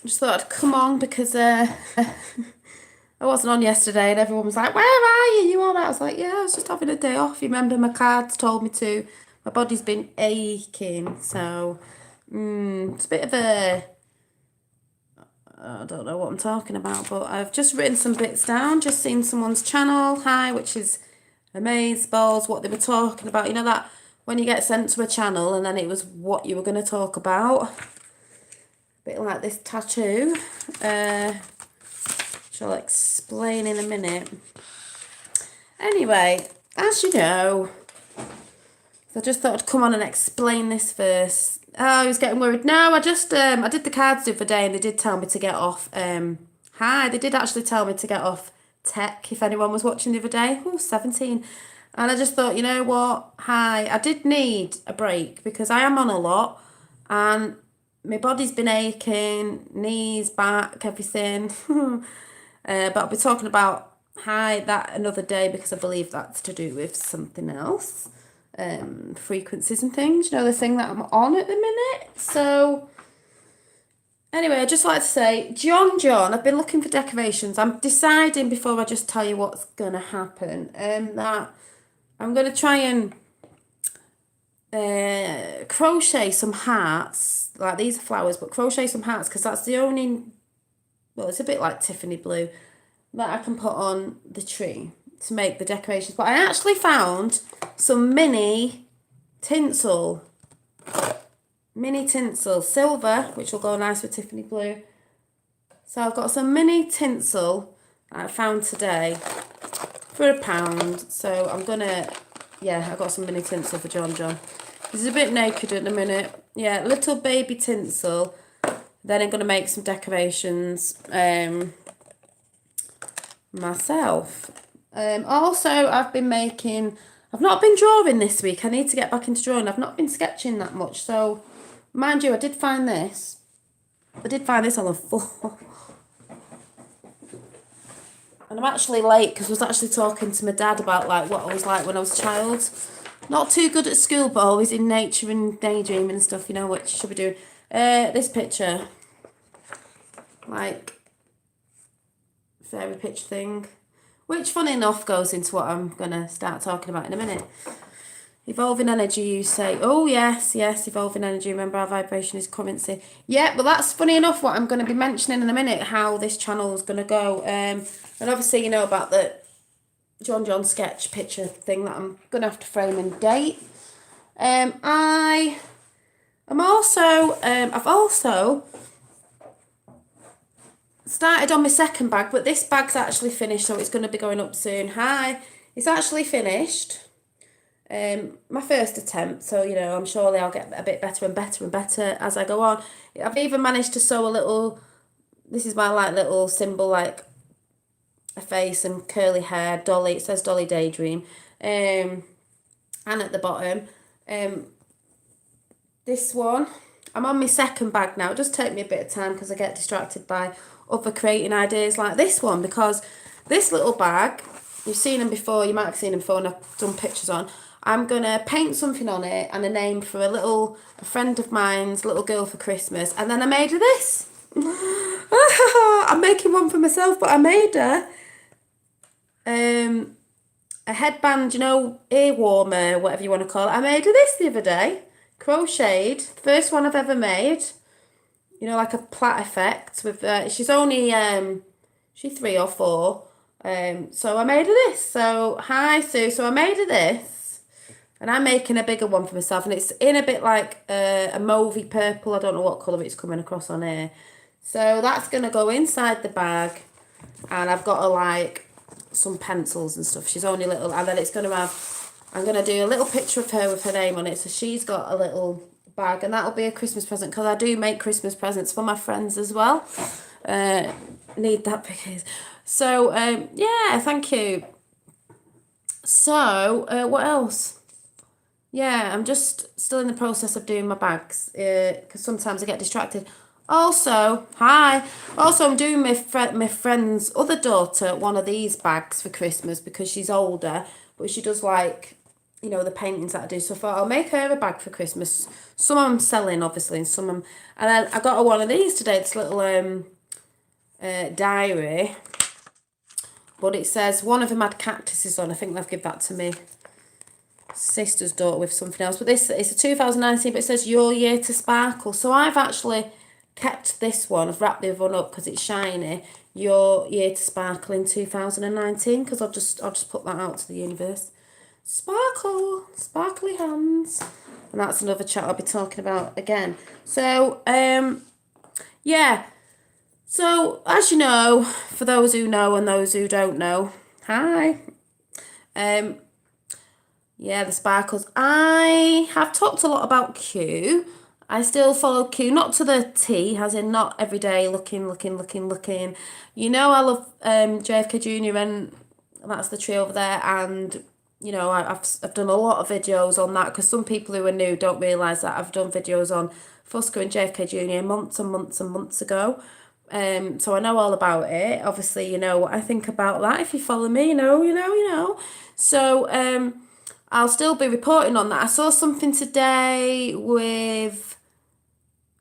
Just thought I'd come on because I wasn't on yesterday and everyone was like, "Where are you? You all right?" I was like, "Yeah, I was just having a day off. You remember my cards told me to. My body's been aching, so it's a bit of a I don't know what I'm talking about, but I've just written some bits down. Just seen someone's channel, hi, which is amazeballs. What they were talking about. You know that when you get sent to a channel and then it was what you were going to talk about. A bit like this tattoo. Which I'll explain in a minute. Anyway, as you know, I just thought I'd come on and explain this first. Oh, I was getting worried. No, I just I did the cards the other day and they did tell me to get off. Hi, they did actually tell me to get off tech if anyone was watching the other day. Oh, 17. And I just thought, you know what? Hi, I did need a break because I am on a lot and my body's been aching, knees, back, everything. But I'll be talking about that another day because I believe that's to do with something else. Frequencies and things, you know, the thing that I'm on at the minute. So anyway, I'd just like to say, John, I've been looking for decorations. I'm deciding before I just tell you what's gonna happen, that I'm gonna try and crochet some hearts. Like these are flowers, but crochet some hearts because that's the only, well, it's a bit like Tiffany blue that I can put on the tree to make the decorations. But I actually found some mini tinsel, silver, which will go nice with Tiffany blue. So I've got some mini tinsel that I found today for £1. So I'm gonna, yeah, I got some mini tinsel for John. He's a bit naked at the minute. Yeah, little baby tinsel. Then I'm gonna make some decorations myself. Also, I've not been drawing this week. I need to get back into drawing. I've not been sketching that much. So, mind you, I did find this. I did find this on the floor. And I'm actually late because I was actually talking to my dad about like what I was like when I was a child. Not too good at school, but always in nature and daydreaming and stuff, you know, which should be doing. This picture. Like, fairy picture thing. Which, funny enough, goes into what I'm going to start talking about in a minute. Evolving energy, you say. Oh, yes, evolving energy. Remember, our vibration is currency. Yeah, well, that's funny enough what I'm going to be mentioning in a minute, how this channel is going to go. And obviously, you know about the John sketch picture thing that I'm going to have to frame and date. I've also started on my second bag, but this bag's actually finished, so it's going to be going up soon. Hi, it's actually finished. My first attempt, so you know, I'm surely I'll get a bit better and better and better as I go on. I've even managed to sew a little, this is my like little symbol, like a face and curly hair, Dolly, it says Dolly Daydream. And at the bottom, this one, I'm on my second bag now. It does take me a bit of time because I get distracted by other creating ideas like this one, because this little bag, you've seen them before, you might have seen them before and I've done pictures on. I'm going to paint something on it and a name for a friend of mine's little girl for Christmas. And then I made her this. I'm making one for myself, but I made her a headband, you know, ear warmer, whatever you want to call it. I made her this the other day. Crocheted. First one I've ever made. You know, like a plait effect with she's only she's 3 or 4. So I made her this. So hi Sue. So I made her this, and I'm making a bigger one for myself, and it's in a bit like a mauvey purple. I don't know what colour it's coming across on here. So that's gonna go inside the bag, and I've got like some pencils and stuff. She's only little, and then it's gonna have. I'm gonna do a little picture of her with her name on it. So she's got a little bag, and that'll be a Christmas present because I do make Christmas presents for my friends as well. Need that because so yeah, thank you. So what else? Yeah, I'm just still in the process of doing my bags because sometimes I get distracted. Also, I'm doing my friend's other daughter one of these bags for Christmas because she's older, but she does like the paintings that I do. So I thought I'll make her a bag for Christmas. Some I'm selling, obviously, and some I'm... And then I got her one of these today, this little diary. But it says, one of them had cactuses on. I think they've given that to me sister's daughter with something else. But this is a 2019, but it says your year to sparkle. So I've actually kept this one. I've wrapped the other one up because it's shiny. Your year to sparkle in 2019, because I'll just put that out to the universe. Sparkle, sparkly hands. And that's another chat I'll be talking about again. So, yeah. So, as you know, for those who know and those who don't know, hi. Yeah, the sparkles. I have talked a lot about Q. I still follow Q, not to the T, as in not every day looking. I love JFK Jr. and that's the tree over there. And, I've done a lot of videos on that because some people who are new don't realise that I've done videos on Fusca and JFK Jr. months and months and months ago. So I know all about it. Obviously, you know what I think about that. If you follow me, you know. So, I'll still be reporting on that. I saw something today with,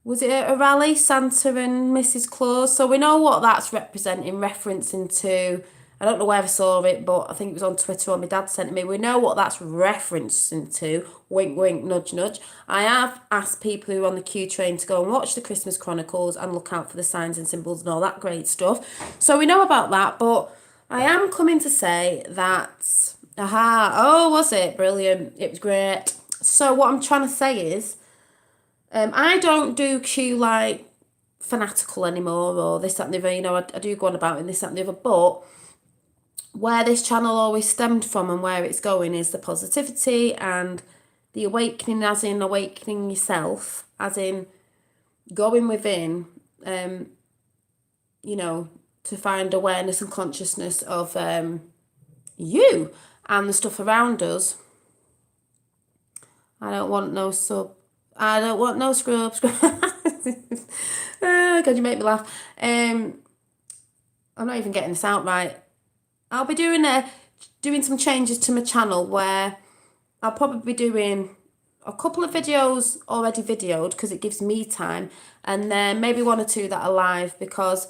was it a rally, Santa and Mrs. Claus? So we know what that's referencing to. I don't know where I saw it, but I think it was on Twitter or my dad sent it me. We know what that's referencing to. Wink, wink, nudge, nudge. I have asked people who are on the Q train to go and watch the Christmas Chronicles and look out for the signs and symbols and all that great stuff. So we know about that, but I am coming to say that... Aha. Oh, was it? Brilliant. It was great. So what I'm trying to say is, I don't do Q like fanatical anymore or this, that and the other. I do go on about in this, that and the other. But where this channel always stemmed from and where it's going is the positivity and the awakening, as in awakening yourself, as in going within, to find awareness and consciousness of you and the stuff around us. I don't want no scrubs. Oh, God, you make me laugh. I'm not even getting this out right. I'll be doing some changes to my channel where I'll probably be doing a couple of videos already videoed because it gives me time, and then maybe one or two that are live because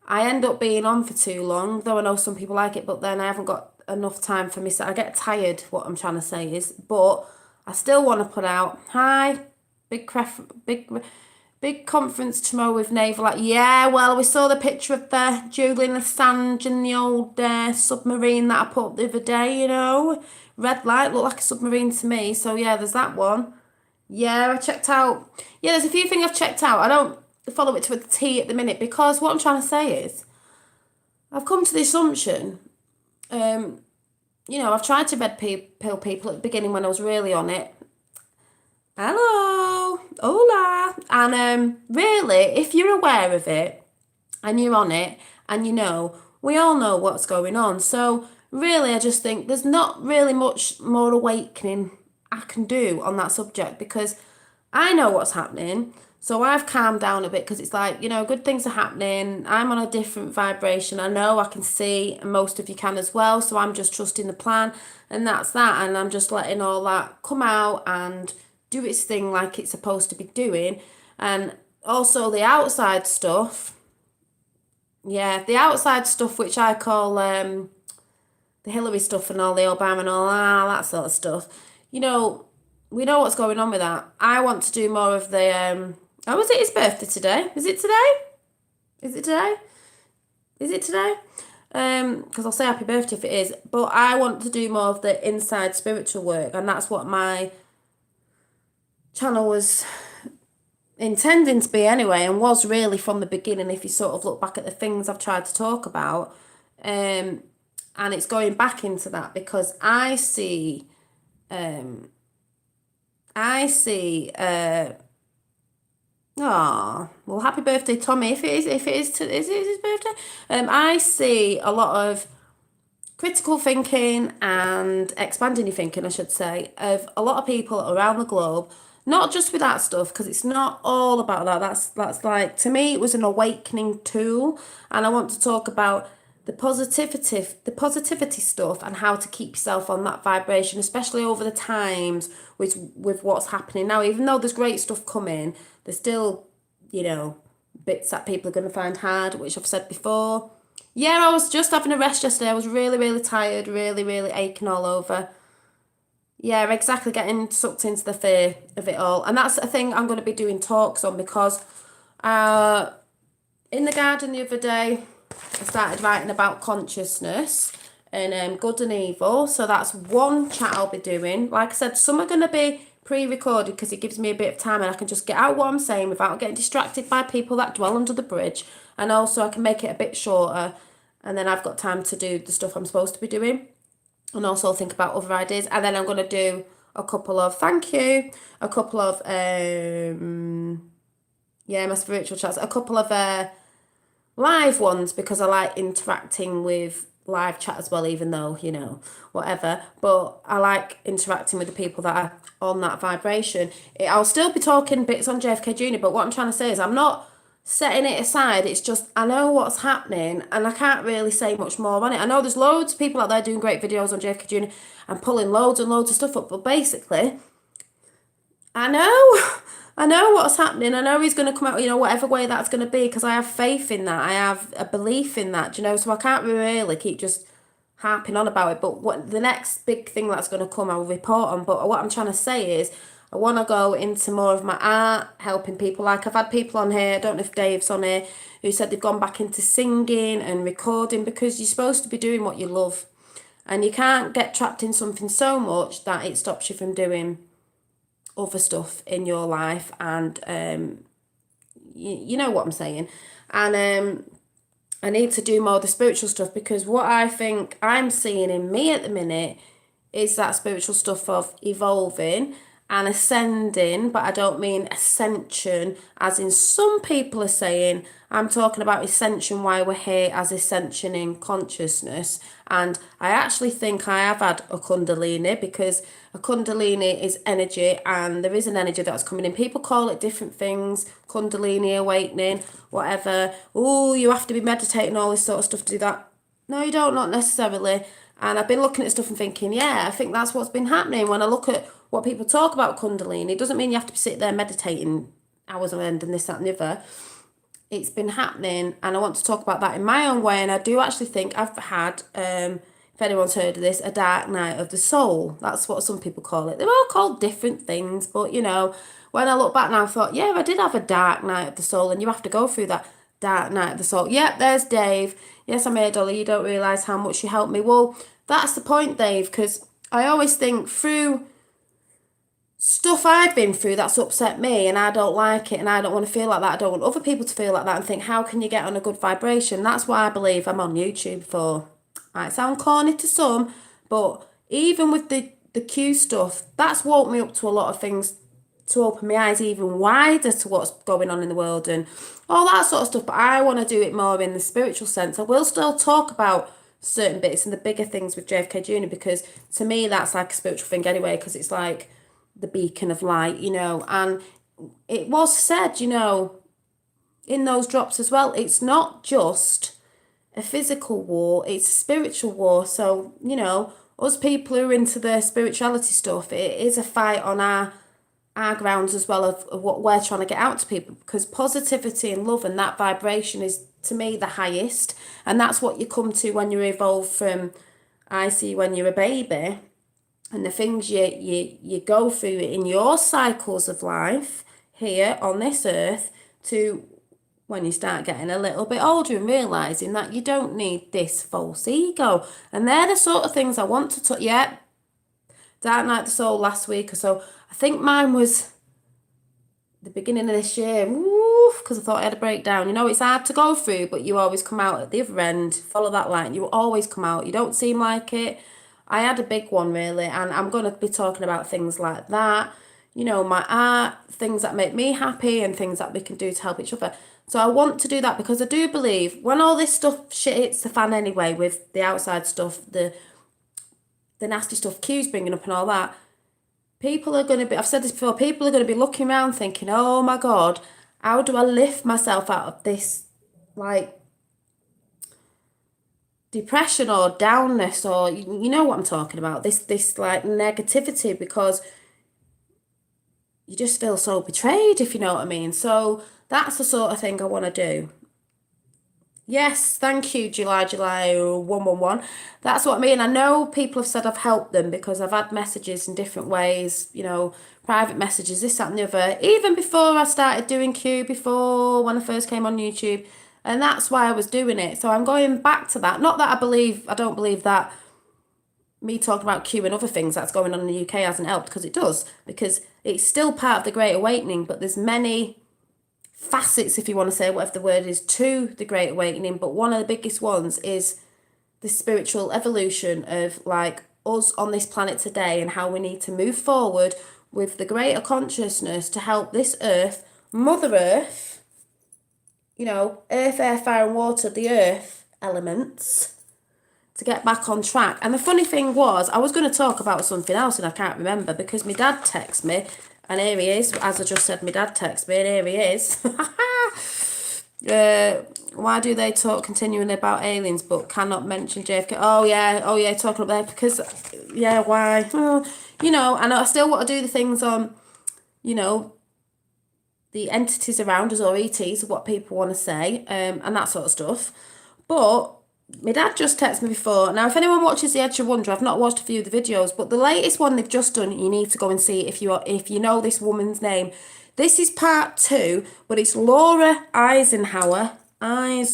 I end up being on for too long, though I know some people like it, but then I haven't got enough time for me. So I get tired, what I'm trying to say is, but I still want to put out, hi, big conference tomorrow with Naval. Like, yeah, well, we saw the picture of the Julian Assange and the old submarine that I put up the other day, Red light, looked like a submarine to me. So, yeah, there's that one. Yeah, I checked out. Yeah, there's a few things I've checked out. I don't follow it to a T at the minute because what I'm trying to say is I've come to the assumption, I've tried to red pill people at the beginning when I was really on it. Hello, hola. And really, if you're aware of it and you're on it and we all know what's going on. So really, I just think there's not really much more awakening I can do on that subject because I know what's happening. So I've calmed down a bit because it's like, good things are happening. I'm on a different vibration. I know I can see, and most of you can as well. So I'm just trusting the plan, and that's that. And I'm just letting all that come out and do its thing like it's supposed to be doing. And also the outside stuff. Yeah, the outside stuff, which I call the Hillary stuff and all the Obama and all that sort of stuff. We know what's going on with that. I want to do more of the... Oh, is it his birthday today? Is it today? Because I'll say happy birthday if it is. But I want to do more of the inside spiritual work. And that's what my channel was intending to be anyway. And was really from the beginning, if you sort of look back at the things I've tried to talk about. And it's going back into that because I see... well, happy birthday, Tommy. If it is his birthday? I see a lot of critical thinking and expanding your thinking, I should say, of a lot of people around the globe. Not just with that stuff, because it's not all about that. That's like, to me, it was an awakening tool, and I want to talk about the positivity stuff and how to keep yourself on that vibration, especially over the times with what's happening now. Even though there's great stuff coming, there's still, bits that people are going to find hard, which I've said before. Yeah, I was just having a rest yesterday. I was really, really tired, really, really aching all over. Yeah, exactly, getting sucked into the fear of it all. And that's a thing I'm going to be doing talks on because uh, in the garden the other day, I started writing about consciousness and good and evil. So that's one chat I'll be doing. Like I said, some are going to be pre-recorded because it gives me a bit of time and I can just get out what I'm saying without getting distracted by people that dwell under the bridge. And also I can make it a bit shorter and then I've got time to do the stuff I'm supposed to be doing and also think about other ideas. And then I'm going to do a couple of, a couple of, my spiritual chats, a couple of live ones because I like interacting with live chat as well, even though, whatever. But I like interacting with the people that are on that vibration. I'll still be talking bits on JFK Jr., but what I'm trying to say is I'm not setting it aside. It's just I know what's happening and I can't really say much more on it. I know there's loads of people out there doing great videos on JFK Jr. and pulling loads and loads of stuff up, but basically I know. I know what's happening. I know he's going to come out, whatever way that's going to be, because I have faith in that. I have a belief in that, so I can't really keep just harping on about it. But what the next big thing that's going to come, I'll report on. But what I'm trying to say is I want to go into more of my art, helping people. Like I've had people on here, I don't know if Dave's on here, who said they've gone back into singing and recording because you're supposed to be doing what you love. And you can't get trapped in something so much that it stops you from doing other stuff in your life, and you know what I'm saying. And I need to do more of the spiritual stuff because what I think I'm seeing in me at the minute is that spiritual stuff of evolving and ascending, but I don't mean ascension as in some people are saying. I'm talking about ascension, why we're here as ascension in consciousness. And I actually think I have had a kundalini because a kundalini is energy and there is an energy that's coming in. People call it different things, kundalini, awakening, whatever. Oh, you have to be meditating, all this sort of stuff to do that. No, you don't, not necessarily. And I've been looking at stuff and thinking, yeah, I think that's what's been happening. When I look at what people talk about kundalini, it doesn't mean you have to be sitting there meditating hours on end and this, that and the other. It's been happening and I want to talk about that in my own way. And I do actually think I've had, if anyone's heard of this, a dark night of the soul. That's what some people call it. They're all called different things. But, when I look back now, I thought, yeah, I did have a dark night of the soul and you have to go through that dark night of the soul. Yep, there's Dave. Yes, I'm here, Dolly. You don't realise how much you helped me. Well, that's the point, Dave, because I always think through stuff I've been through that's upset me and I don't like it and I don't want to feel like that. I don't want other people to feel like that and think, how can you get on a good vibration? That's why I believe I'm on YouTube for. Might sound corny to some, but even with the Q stuff, that's woke me up to a lot of things to open my eyes even wider to what's going on in the world and all that sort of stuff. But I want to do it more in the spiritual sense. I will still talk about certain bits and the bigger things with JFK Jr. because to me that's like a spiritual thing anyway, because it's like the beacon of light, and it was said, in those drops as well, it's not just a physical war, it's a spiritual war. So, us people who are into the spirituality stuff, it is a fight on our grounds as well of what we're trying to get out to people, because positivity and love and that vibration is to me the highest, and that's what you come to when you're evolved from, I see, when you're a baby. And the things you go through in your cycles of life here on this earth to when you start getting a little bit older and realising that you don't need this false ego. And they're the sort of things I want to touch. Yeah, Dark Night of the Soul last week or so. I think mine was the beginning of this year. Because I thought I had a breakdown. It's hard to go through, but you always come out at the other end. Follow that line. You always come out. You don't seem like it. I had a big one really, and I'm going to be talking about things like that, my art, things that make me happy and things that we can do to help each other. So I want to do that because I do believe when all this shit hits the fan anyway, with the outside stuff, the nasty stuff Q's bringing up and all that, people are going to be, I've said this before, people are going to be looking around thinking, oh my God, how do I lift myself out of this, like, depression or downness, or you know what I'm talking about, this like negativity, because you just feel so betrayed, if you know what I mean. So that's the sort of thing I want to do. Yes, thank you, July 111. That's what I mean. I know people have said I've helped them because I've had messages in different ways, private messages, this, that, and the other, even before I started doing Q, before when I first came on YouTube. And that's why I was doing it. So I'm going back to that. Not that I don't believe that me talking about Q and other things that's going on in the UK hasn't helped, because it does, because it's still part of the Great Awakening, but there's many facets, if you want to say whatever the word is, to the Great Awakening. But one of the biggest ones is the spiritual evolution of like us on this planet today, and how we need to move forward with the greater consciousness to help this earth, Mother Earth, earth, air, fire and water, the earth elements, to get back on track. And the funny thing was, I was going to talk about something else and I can't remember, because my dad texted me, and here he is. As I just said, my dad texted me, and here he is. Why do they talk continually about aliens but cannot mention JFK? Oh yeah, talking up there because, yeah, why? Oh, and I still want to do the things on, the entities around us, or ETs, what people want to say, and that sort of stuff. But my dad just texted me before. Now, if anyone watches The Edge of Wonder, I've not watched a few of the videos, but the latest one they've just done, you need to go and see it if you know this woman's name. This is part 2, but it's Laura Eisenhower, and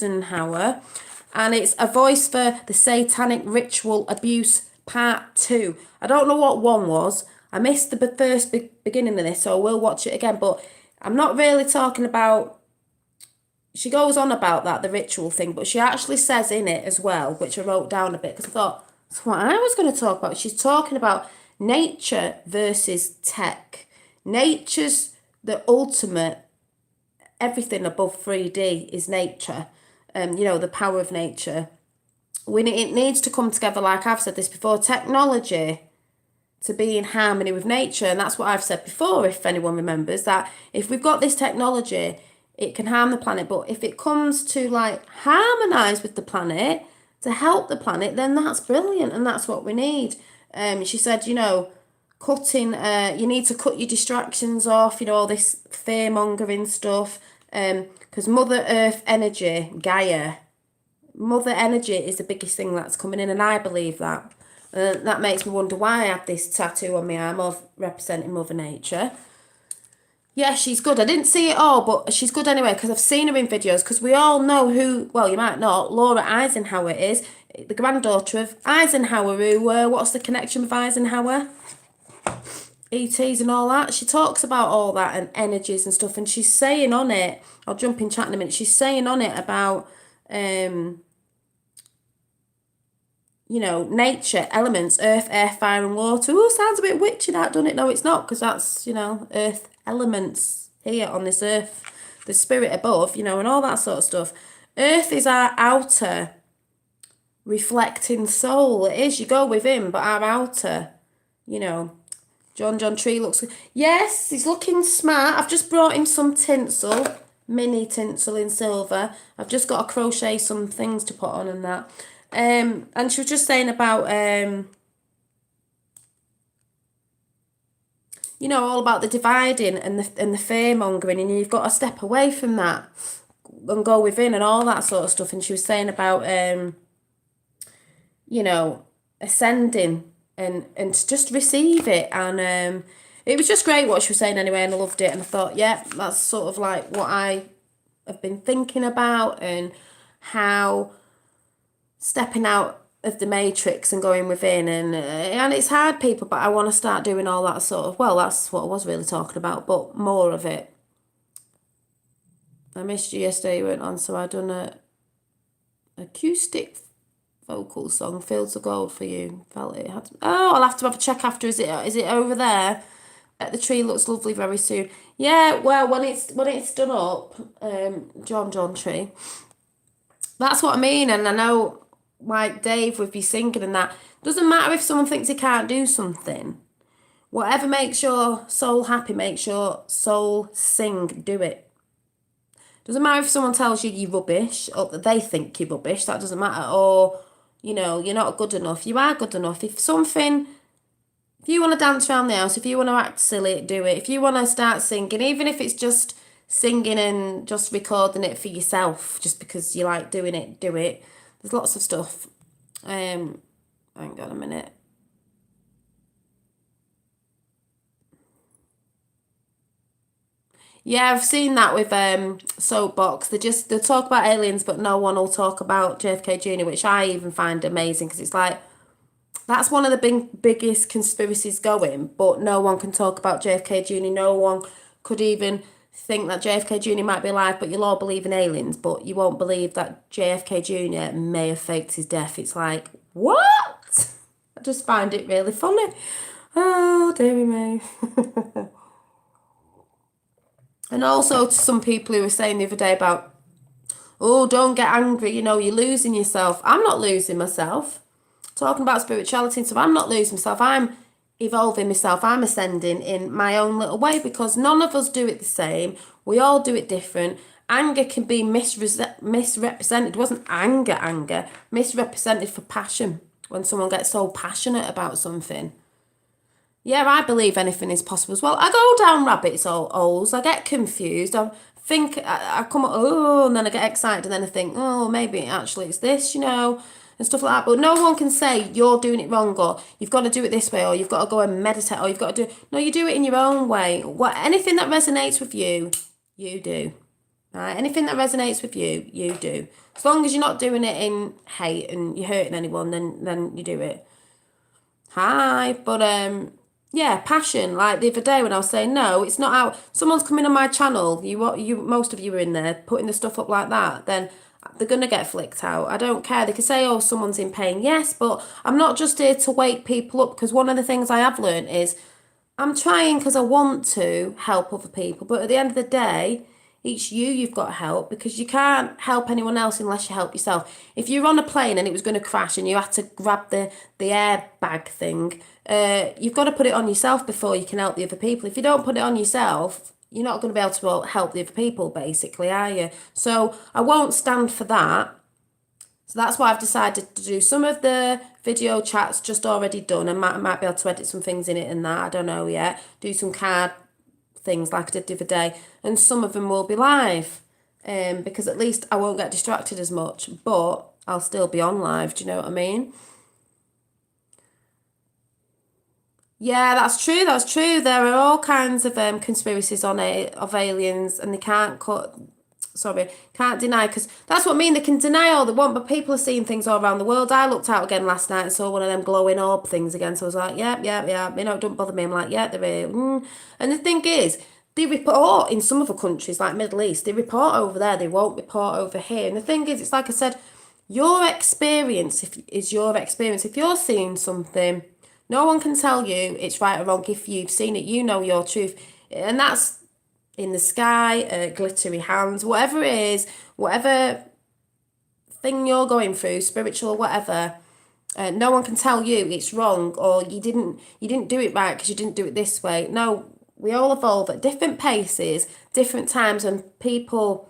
it's a voice for the Satanic Ritual Abuse part 2. I don't know what 1 was. I missed the first beginning of this, so I will watch it again, but I'm not really talking about. She goes on about that, the ritual thing, but she actually says in it as well, which I wrote down a bit because I thought that's what I was going to talk about. She's talking about nature versus tech. Nature's the ultimate, everything above 3D is nature. The power of nature. It needs to come together, like I've said this before, technology to be in harmony with nature. And that's what I've said before, if anyone remembers, that if we've got this technology, it can harm the planet, but if it comes to like harmonise with the planet, to help the planet, then that's brilliant, and that's what we need. She said, cutting, you need to cut your distractions off, all this fear-mongering stuff, because Mother Earth energy, Gaia, Mother energy is the biggest thing that's coming in, and I believe that. That makes me wonder why I have this tattoo on my arm of representing Mother Nature. Yeah, she's good. I didn't see it all, but she's good anyway, because I've seen her in videos, because we all know who, well, you might not, Laura Eisenhower is, the granddaughter of Eisenhower, who, what's the connection with Eisenhower? ETs and all that. She talks about all that and energies and stuff, and she's saying on it, I'll jump in chat in a minute, she's saying on it about, nature, elements, earth, air, fire and water. Oh, sounds a bit witchy that, doesn't it? No, it's not, because that's, earth elements here on this earth, the spirit above, and all that sort of stuff. Earth is our outer reflecting soul. It is, you go within, but our outer, John Tree looks, yes, he's looking smart. I've just brought him some tinsel, mini tinsel in silver. I've just got to crochet some things to put on and that. And she was just saying about, all about the dividing and the fear mongering, and you've got to step away from that and go within and all that sort of stuff. And she was saying about, ascending and to just receive it. And it was just great what she was saying anyway, and I loved it. And I thought, yeah, that's sort of like what I have been thinking about, and how stepping out of the matrix and going within, and it's hard, people, but I want to start doing all that sort of, well, that's what I was really talking about, but more of it. I missed you yesterday, you weren't on, so I done a acoustic vocal song, Fields of Gold, for you. Felt it had to, oh, I'll have to have a check after. Is it over there? The tree looks lovely very soon. Yeah, well, when it's done up, John Tree. That's what I mean, and I know, like Dave would be singing and that. Doesn't matter if someone thinks he can't do something. Whatever makes your soul happy, makes your soul sing, do it. Doesn't matter if someone tells you you're rubbish, or that they think you're rubbish, that doesn't matter. Or, you know, you're not good enough. You are good enough. If you want to dance around the house, if you want to act silly, do it. If you want to start singing, even if it's just singing and just recording it for yourself, just because you like doing it, do it. There's lots of stuff. Hang on a minute. Yeah, I've seen that with Soapbox. They'll talk about aliens, but no one will talk about JFK Jr., which I even find amazing because it's like that's one of the biggest conspiracies going, but no one can talk about JFK Jr. No one could even think that JFK Jr. might be alive, but you'll all believe in aliens, but you won't believe that JFK Jr. may have faked his death. It's like, what? I just find it really funny. Oh, dearie me. And also to some people who were saying the other day about, oh, don't get angry, you know, you're losing yourself. I'm not losing myself. Talking about spirituality and stuff, I'm not losing myself. I'm evolving myself. I'm ascending in my own little way because none of us do it the same. We all do it different. Anger can be misrepresented. It wasn't anger, misrepresented for passion. When someone gets so passionate about something. Yeah, I believe anything is possible as well. I go down rabbit holes. I get confused. I come, oh, and then I get excited, and then I think, oh, maybe actually it's this, you know, and stuff like that. But no one can say you're doing it wrong, or you've got to do it this way, or you've got to go and meditate, or you've got to do. No, you do it in your own way. Anything that resonates with you, you do. Right? Anything that resonates with you, you do. As long as you're not doing it in hate and you're hurting anyone, then you do it. Hi, but yeah, passion. Like the other day when I was saying no, it's not out. Someone's coming on my channel. Most of you are in there putting the stuff up like that. Then they're gonna get flicked out. I don't care. They can say, oh, someone's in pain. Yes, but I'm not just here to wake people up because one of the things I have learned is I'm trying because I want to help other people, but at the end of the day, it's you've got to help because you can't help anyone else unless you help yourself. If you're on a plane and it was going to crash and you had to grab the airbag thing, you've got to put it on yourself before you can help the other people. If you don't put it on yourself, you're not going to be able to help the other people, basically, are you? So I won't stand for that. So that's why I've decided to do some of the video chats just already done. I might be able to edit some things in it and that. I don't know yet. Do some card things like I did the other day. And some of them will be live. Because at least I won't get distracted as much. But I'll still be on live. Do you know what I mean? Yeah, that's true. That's true. There are all kinds of conspiracies on it of aliens, and they can't deny because that's what I mean. They can deny all they want, but people are seeing things all around the world. I looked out again last night and saw one of them glowing orb things again. So I was like, yeah. You know, it don't bother me. I'm like, yeah, they're here. And the thing is, they report in some other countries like Middle East. They report over there. They won't report over here. And the thing is, it's like I said, your experience is your experience. If you're seeing something, no one can tell you it's right or wrong. If you've seen it, you know your truth. And that's in the sky, glittery hands, whatever it is, whatever thing you're going through, spiritual, whatever. No one can tell you it's wrong or you didn't do it right because you didn't do it this way. No, we all evolve at different paces, different times, and people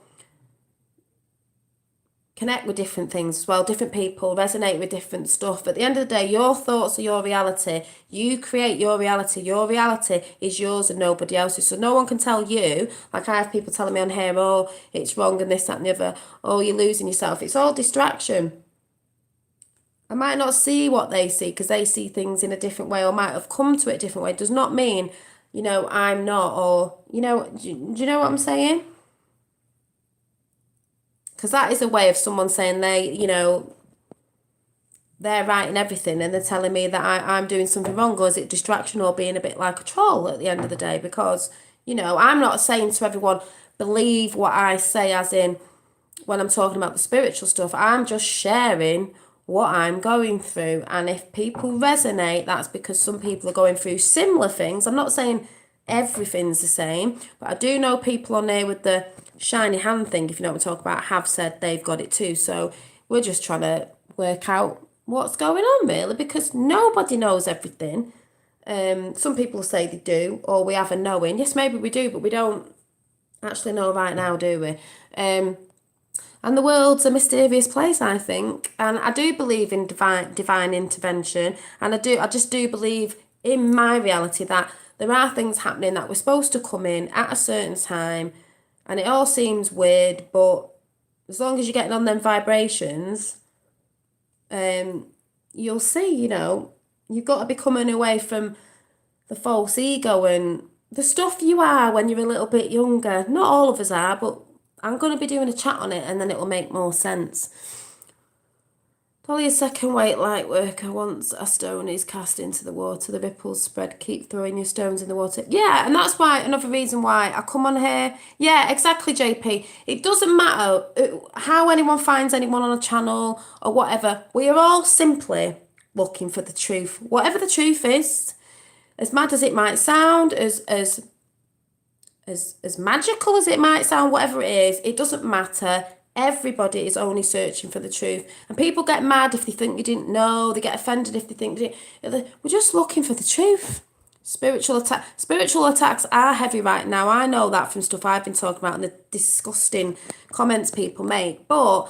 connect with different things as well. Different people resonate with different stuff. But at the end of the day, your thoughts are your reality. You create your reality. Your reality is yours and nobody else's. So no one can tell you, like I have people telling me on here, oh, it's wrong and this, that, and the other. Oh, you're losing yourself. It's all distraction. I might not see what they see because they see things in a different way or might have come to it a different way. It does not mean, I'm not or, do you know what I'm saying? Because that is a way of someone saying they're right in everything and they're telling me that I'm doing something wrong, or is it distraction or being a bit like a troll at the end of the day? Because, I'm not saying to everyone, believe what I say, as in when I'm talking about the spiritual stuff, I'm just sharing what I'm going through. And if people resonate, that's because some people are going through similar things. I'm not saying everything's the same, but I do know people on there with the shiny hand thing, if you know what I'm talking about, have said they've got it too. So we're just trying to work out what's going on really, because nobody knows everything. Some people say they do, or we have a knowing. Yes, maybe we do, but we don't actually know right now, do we? And the world's a mysterious place, I think. And I do believe in divine intervention. And I just do believe in my reality that there are things happening that we're supposed to come in at a certain time. And it all seems weird, but as long as you're getting on them vibrations, you'll see, you've got to be coming away from the false ego and the stuff you are when you're a little bit younger. Not all of us are, but I'm going to be doing a chat on it and then it will make more sense. Probably a second weight light worker. Once a stone is cast into the water, the ripples spread. Keep throwing your stones in the water. Yeah, and that's why, another reason why I come on here. Yeah, exactly, JP. It doesn't matter how anyone finds anyone on a channel or whatever. We are all simply looking for the truth. Whatever the truth is, as mad as it might sound, as magical as it might sound, whatever it is, it doesn't matter. Everybody is only searching for the truth. And people get mad if they think you didn't know. They get offended if they think we're just looking for the truth. Spiritual attacks are heavy right now. I know that from stuff I've been talking about and the disgusting comments people make. But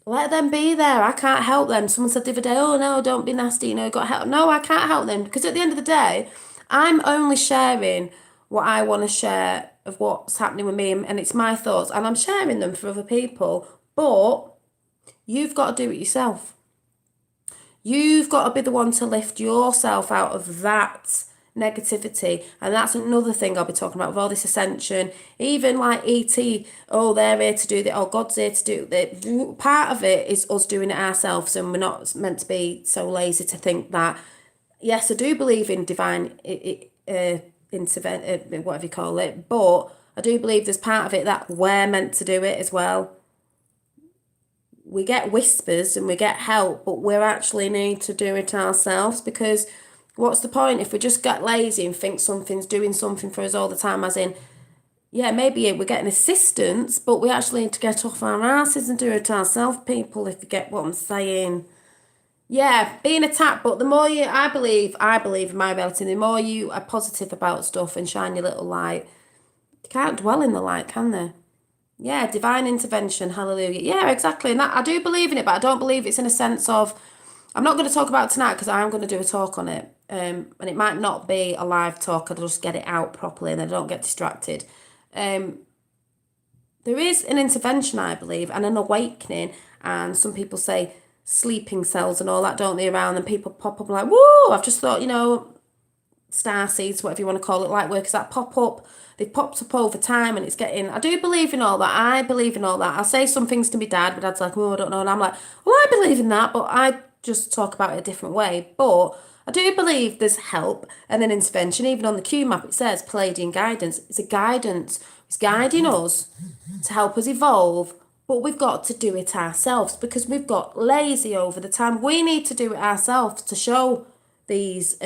let them be there. I can't help them. Someone said the other day, oh no, don't be nasty, you've got to help. No, I can't help them because at the end of the day, I'm only sharing what I want to share of what's happening with me and it's my thoughts and I'm sharing them for other people. But you've got to do it yourself. You've got to be the one to lift yourself out of that negativity. And that's another thing I'll be talking about with all this ascension. Even like ET, oh, they're here to do that. Oh, God's here to do that. Part of it is us doing it ourselves and we're not meant to be so lazy to think that. Yes, I do believe in divine intervention, whatever you call it. But I do believe there's part of it that we're meant to do it as well. We get whispers and we get help, but we actually need to do it ourselves because what's the point if we just get lazy and think something's doing something for us all the time, as in, yeah, maybe we're getting assistance, but we actually need to get off our asses and do it ourselves, people, if you get what I'm saying. Yeah, being attacked, but the more I believe in my reality, the more you are positive about stuff and shine your little light, you can't dwell in the light, can they? Yeah, divine intervention, hallelujah. Yeah, exactly. And that, I do believe in it, but I don't believe it's in a sense of, I'm not going to talk about it tonight because I'm going to do a talk on it. And it might not be a live talk, I'll just get it out properly and I don't get distracted. There is an intervention, I believe, and an awakening. And some people say sleeping cells and all that, don't they, around? And people pop up like, whoa, I've just thought, star seeds, whatever you want to call it, light workers that pop up. They've popped up over time and it's getting, I do believe in all that. I believe in all that. I say some things to my dad, but dad's like, oh, I don't know. And I'm like, well, I believe in that, but I just talk about it a different way. But I do believe there's help and an intervention. Even on the Q map, it says Palladian guidance. It's a guidance. It's guiding us to help us evolve. But we've got to do it ourselves because we've got lazy over the time. We need to do it ourselves to show these,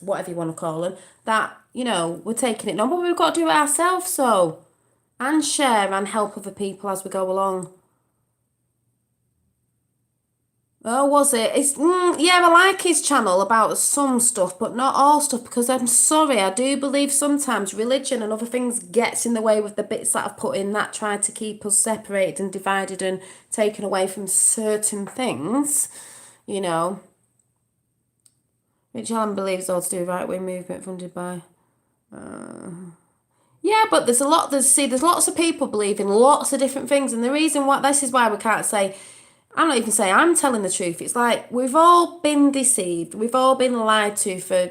whatever you want to call them, that, we're taking it on. But we've got to do it ourselves, so. And share and help other people as we go along. Oh, was it? Yeah, I like his channel about some stuff, but not all stuff, because I'm sorry, I do believe sometimes religion and other things gets in the way with the bits that I've put in that try to keep us separated and divided and taken away from certain things, Rich Allen believes all to do right-wing movement funded by... Yeah, but there's lots of people believe in lots of different things, and the reason why, this is why we can't say, I'm not even saying I'm telling the truth. It's like we've all been deceived. We've all been lied to for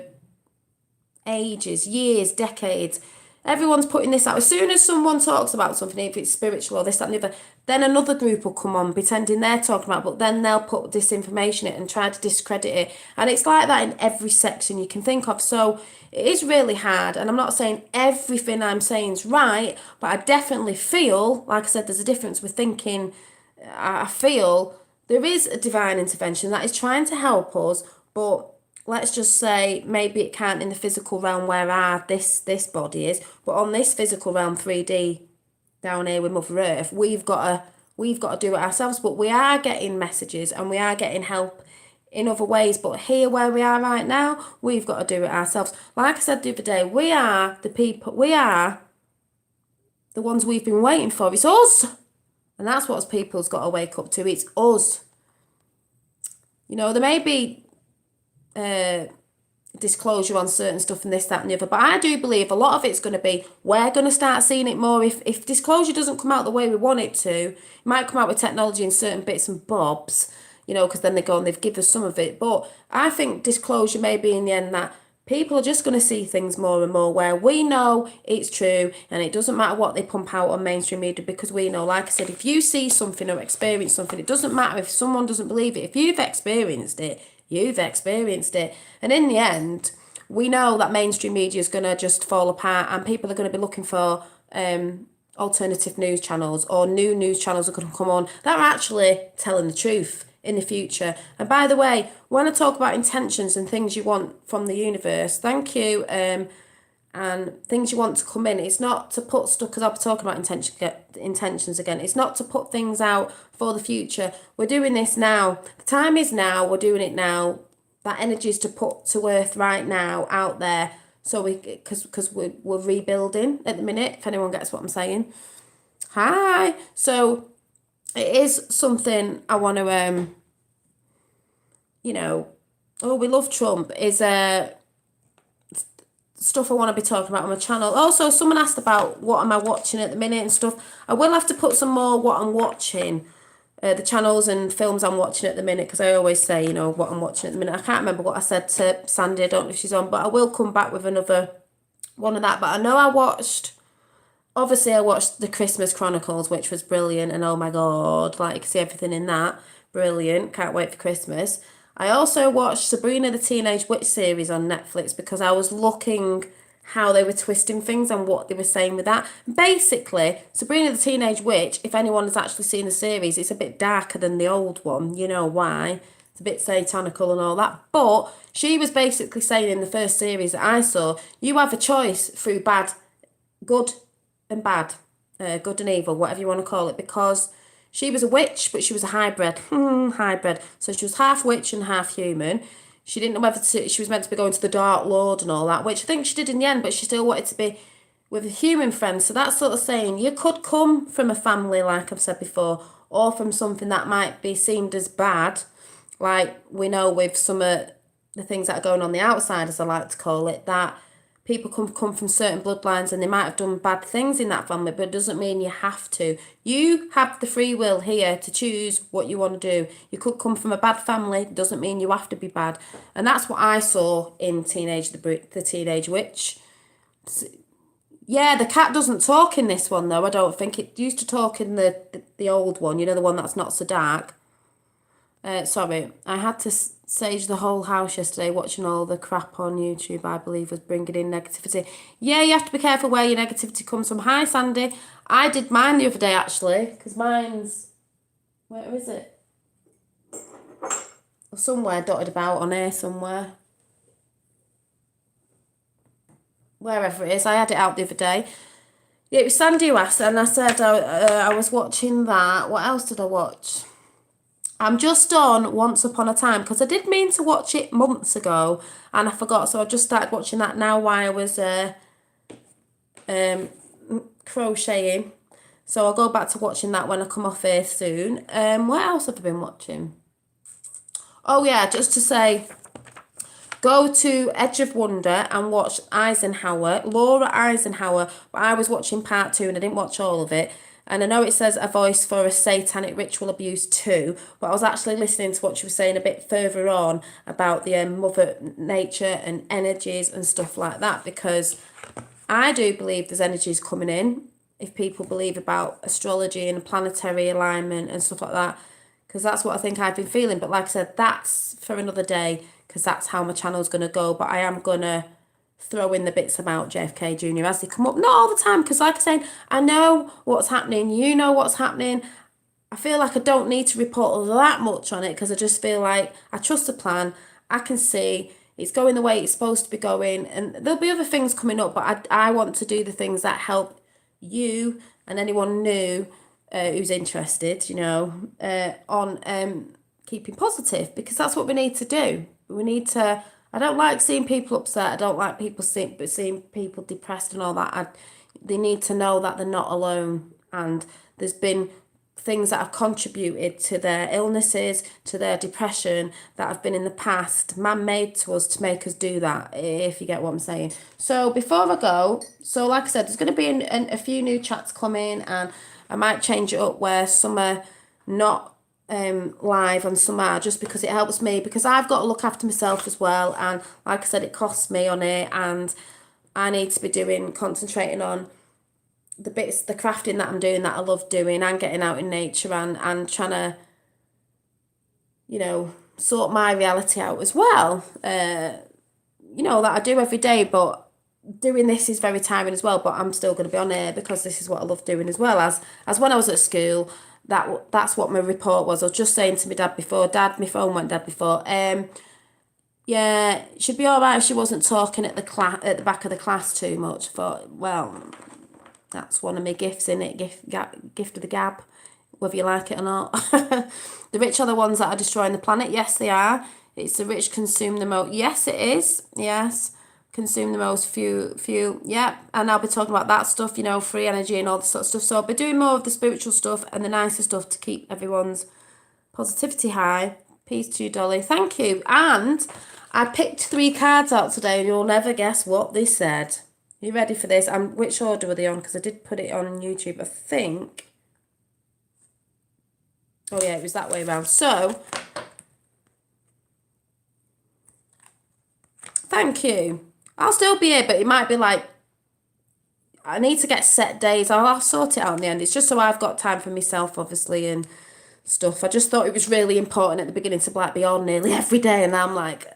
ages, years, decades. Everyone's putting this out. As soon as someone talks about something, if it's spiritual or this, that, and the other, then another group will come on pretending they're talking about, but then they'll put disinformation in it and try to discredit it. And it's like that in every section you can think of. So it is really hard. And I'm not saying everything I'm saying is right, but I definitely feel, like I said, there's a difference with thinking. I feel there is a divine intervention that is trying to help us, but let's just say maybe it can't in the physical realm where this body is, but on this physical realm, 3D, down here with Mother Earth, we've got to do it ourselves. But we are getting messages and we are getting help in other ways. But here where we are right now, we've got to do it ourselves. Like I said the other day, we are the people. We are the ones we've been waiting for. It's us. And that's what people's got to wake up to. It's us. You know, there may be disclosure on certain stuff and this, that and the other, but I do believe a lot of it's going to be, we're going to start seeing it more. If disclosure doesn't come out the way we want it to, it might come out with technology and certain bits and bobs, you know, because then they go and they've given us some of it. But I think disclosure may be in the end that people are just going to see things more and more where we know it's true, and it doesn't matter what they pump out on mainstream media, because we know, like I said, if you see something or experience something, it doesn't matter if someone doesn't believe it. If you've experienced it, you've experienced it. And in the end, we know that mainstream media is going to just fall apart, and people are going to be looking for alternative news channels, or new news channels are going to come on that are actually telling the truth in the future. And by the way, when I talk about intentions and things you want from the universe, thank you, and things you want to come in, it's not to put stuff, because I'll be talking about intentions again, it's not to put things out for the future. We're doing this now. The time is now. We're doing it now. That energy is to put to earth right now, out there. So because we're rebuilding at the minute, if anyone gets what I'm saying. Hi. So it is something I want to, you know, oh, we love Trump, is stuff I want to be talking about on my channel. Also, someone asked about what am I watching at the minute and stuff. I will have to put some more what I'm watching, the channels and films I'm watching at the minute, because I always say, you know, what I'm watching at the minute. I can't remember what I said to Sandy, I don't know if she's on, but I will come back with another one of that. But I know I watched the Christmas Chronicles, which was brilliant, and oh my god, like, you can see everything in that. Brilliant, can't wait for Christmas. I also watched Sabrina the Teenage Witch series on Netflix, because I was looking how they were twisting things and what they were saying with that. Basically, Sabrina the Teenage Witch, if anyone has actually seen the series, it's a bit darker than the old one. You know why? It's a bit satanical and all that. But she was basically saying in the first series that I saw, you have a choice through good and bad, good and evil, whatever you want to call it, because she was a witch, but she was a hybrid. Hybrid. So she was half witch and half human. She didn't know whether she was meant to be going to the Dark Lord and all that, which I think she did in the end, but she still wanted to be with a human friend. So that's sort of saying you could come from a family, like I've said before, or from something that might be seemed as bad, like we know with some of the things that are going on the outside, as I like to call it, that people come from certain bloodlines and they might have done bad things in that family, but it doesn't mean you have to. You have the free will here to choose what you want to do. You could come from a bad family, doesn't mean you have to be bad. And that's what I saw in the Teenage Witch. Yeah, the cat doesn't talk in this one though, I don't think. It used to talk in the old one, you know, the one that's not so dark. Sorry, I had to sage the whole house yesterday watching all the crap on YouTube I believe was bringing in negativity. Yeah, you have to be careful where your negativity comes from. Hi, Sandy. I did mine the other day, actually, because mine's... Where is it? Somewhere dotted about on here somewhere. Wherever it is, I had it out the other day. Yeah, it was Sandy who asked, and I said I was watching that. What else did I watch? I'm just on Once Upon a Time, because I did mean to watch it months ago and I forgot, so I just started watching that now while I was crocheting. So I'll go back to watching that when I come off here soon. What else have I been watching? Oh yeah, just to say, go to Edge of Wonder and watch Laura Eisenhower. But I was watching part 2 and I didn't watch all of it. And I know it says a voice for a satanic ritual abuse too, but I was actually listening to what she was saying a bit further on about the mother nature and energies and stuff like that, because I do believe there's energies coming in, if people believe about astrology and planetary alignment and stuff like that, because that's what I think I've been feeling. But like I said, that's for another day, because that's how my channel's going to go. But I am going to throw in the bits about JFK Jr. as they come up. Not all the time, because like I said, I know what's happening. You know what's happening. I feel like I don't need to report that much on it, because I just feel like I trust the plan. I can see it's going the way it's supposed to be going. And there'll be other things coming up, but I want to do the things that help you and anyone new who's interested, you know, on keeping positive, because that's what we need to do. We need to... I don't like seeing people upset. I don't like people seeing people depressed and all that. they need to know that they're not alone. And there's been things that have contributed to their illnesses, to their depression, that have been in the past, man-made to us to make us do that, if you get what I'm saying. So before I go, so like I said, there's going to be a few new chats coming, and I might change it up where some are not live and some are, just because it helps me, because I've got to look after myself as well, and like I said, it costs me on it, and I need to be concentrating on the bits, the crafting that I'm doing that I love doing, and getting out in nature, and trying to, sort my reality out as well. That I do every day, but doing this is very tiring as well. But I'm still going to be on air because this is what I love doing as well. As when I was at school, that's what my report was. I was just saying to my dad before, Dad, my phone went dead before. Yeah, she'd be all right if she wasn't talking at the back of the class too much. I thought, well, that's one of my gifts, innit? Gift of the gab, whether you like it or not. The rich are the ones that are destroying the planet. Yes, they are. It's the rich consume the most. Yes, it is. Yes. Consume the most few. Yeah. And I'll be talking about that stuff, free energy and all this sort of stuff. So I'll be doing more of the spiritual stuff and the nicer stuff to keep everyone's positivity high. Peace to you, Dolly. Thank you. And I picked 3 cards out today, and you'll never guess what they said. You ready for this? Which order were they on? Because I did put it on YouTube, I think. Oh, yeah, it was that way around. So, thank you. I'll still be here, but it might be like, I need to get set days. I'll sort it out in the end. It's just so I've got time for myself, obviously, and stuff. I just thought it was really important at the beginning to be on nearly every day, and I'm like,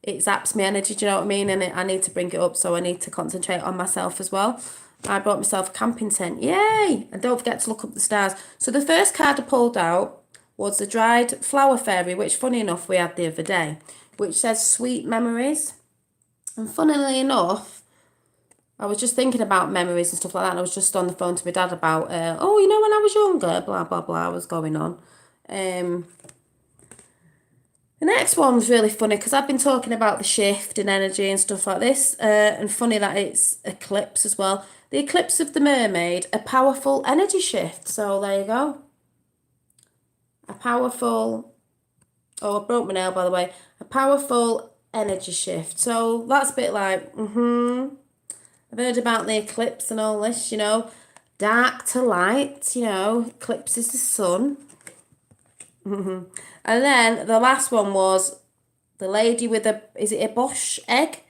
it zaps my energy, do you know what I mean? And I need to bring it up, so I need to concentrate on myself as well. I bought myself a camping tent. Yay! And don't forget to look up the stars. So the first card I pulled out was the dried flower fairy, which funny enough we had the other day, which says sweet memories. And funnily enough, I was just thinking about memories and stuff like that, and I was just on the phone to my dad about, when I was younger, blah, blah, blah, was going on. The next one was really funny because I've been talking about the shift in energy and stuff like this, and funny that it's eclipse as well. The eclipse of the mermaid, a powerful energy shift. So there you go. A powerful, I broke my nail by the way, a powerful energy shift. So that's a bit like, I've heard about the eclipse and all this, dark to light, eclipse is the sun. And then the last one was the lady with is it a Bosch egg?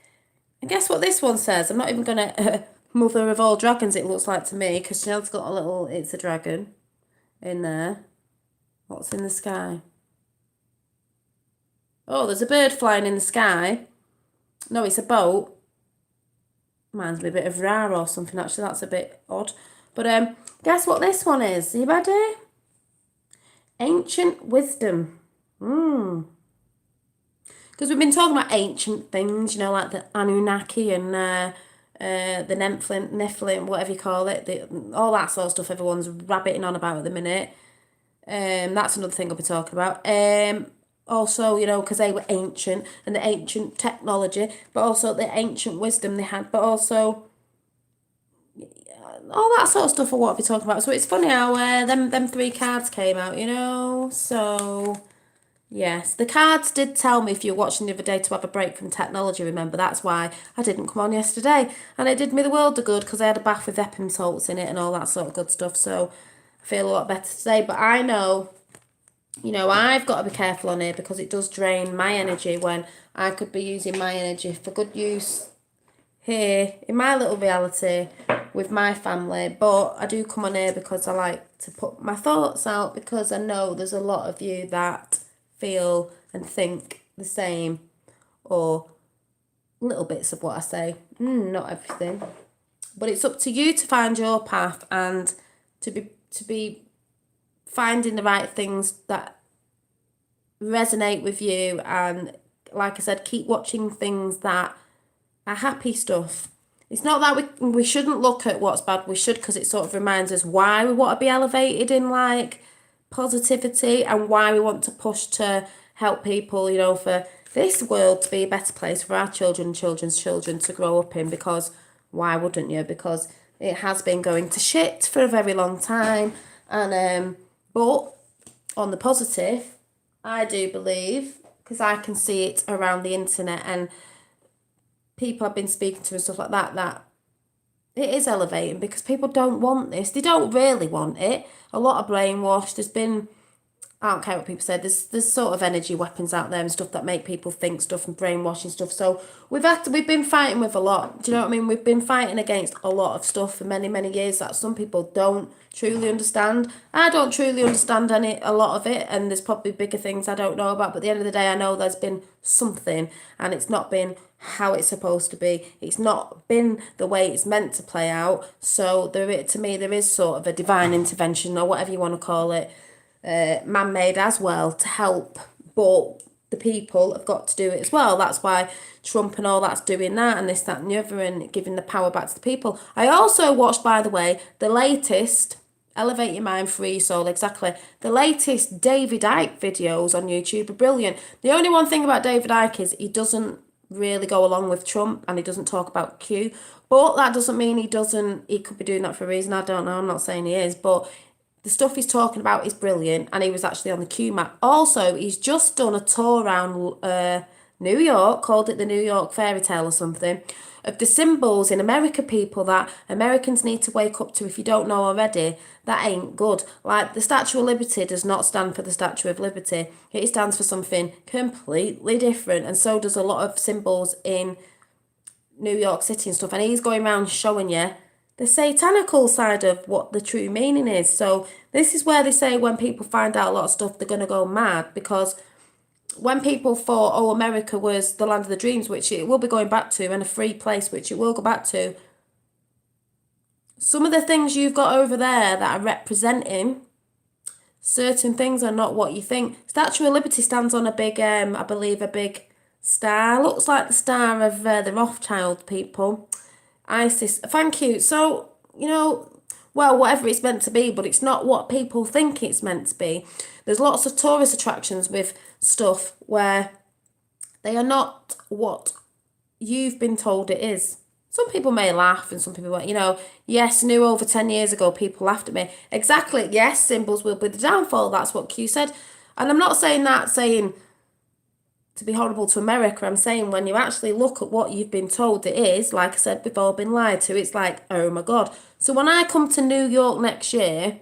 And guess what this one says? I'm not even going to, mother of all dragons it looks like to me, because Chanel's got a little, it's a dragon in there. What's in the sky? Oh, there's a bird flying in the sky. No, it's a boat. Reminds me a bit of Ra or something, actually. That's a bit odd. But guess what this one is? Are you ready? Ancient wisdom. Because we've been talking about ancient things, like the Anunnaki and the Nephilim, whatever you call it, all that sort of stuff everyone's rabbiting on about at the minute. That's another thing I'll be talking about. Also, because they were ancient, and the ancient technology, but also the ancient wisdom they had, but also all that sort of stuff I want to be talking about. So it's funny how them 3 cards came out, So yes, the cards did tell me, if you were watching the other day, to have a break from technology. Remember, that's why I didn't come on yesterday, and it did me the world of good because I had a bath with Epsom salts in it and all that sort of good stuff. So I feel a lot better today. But I know, I've got to be careful on here because it does drain my energy when I could be using my energy for good use here in my little reality with my family. But I do come on here because I like to put my thoughts out, because I know there's a lot of you that feel and think the same, or little bits of what I say, not everything. But it's up to you to find your path and to be finding the right things that resonate with you. And like I said, keep watching things that are happy stuff. It's not that we shouldn't look at what's bad. We should, because it sort of reminds us why we want to be elevated in positivity, and why we want to push to help people, for this world to be a better place for our children and children's children to grow up in, because why wouldn't you? Because it has been going to shit for a very long time. And but on the positive, I do believe, because I can see it around the internet and people I've been speaking to and stuff like that, that it is elevating because people don't want this. They don't really want it. A lot of brainwash. There's been, I don't care what people say. There's sort of energy weapons out there and stuff that make people think stuff and brainwashing stuff. So we've been fighting with a lot. Do you know what I mean? We've been fighting against a lot of stuff for many years that some people don't truly understand. I don't truly understand a lot of it, and there's probably bigger things I don't know about. But at the end of the day, I know there's been something, and it's not been how it's supposed to be. It's not been the way it's meant to play out. So to me, there is sort of a divine intervention or whatever you want to call it, man-made as well to help, but the people have got to do it as well. That's why Trump and all that's doing that and this, that and the other and giving the power back to the people. I also watched, by the way, the latest Elevate Your Mind, Free Your Soul, exactly. The latest David Icke videos on YouTube are brilliant. The only one thing about David Icke is he doesn't really go along with Trump and he doesn't talk about Q, but that doesn't mean he could be doing that for a reason. I don't know, I'm not saying he is, but the stuff he's talking about is brilliant, and he was actually on the Q map. Also, he's just done a tour around New York, called it the New York Fairy Tale or something, of the symbols in America, people that Americans need to wake up to if you don't know already. That ain't good. Like, the Statue of Liberty does not stand for the Statue of Liberty. It stands for something completely different, and so does a lot of symbols in New York City and stuff. And he's going around showing you the satanical side of what the true meaning is. So this is where they say when people find out a lot of stuff, they're going to go mad, because when people thought, oh, America was the land of the dreams, which it will be going back to, and a free place, which it will go back to, some of the things you've got over there that are representing certain things are not what you think. Statue of Liberty stands on a big, I believe, a big star. Looks like the star of the Rothschild people. ISIS. Thank you. So, well, whatever it's meant to be, but it's not what people think it's meant to be. There's lots of tourist attractions with stuff where they are not what you've been told it is. Some people may laugh and some people, yes, knew over 10 years ago, people laughed at me. Exactly. Yes, symbols will be the downfall. That's what Q said. And I'm not saying to be horrible to America. I'm saying when you actually look at what you've been told it is, like I said, we've all been lied to. It's like, oh my God. So when I come to New York next year,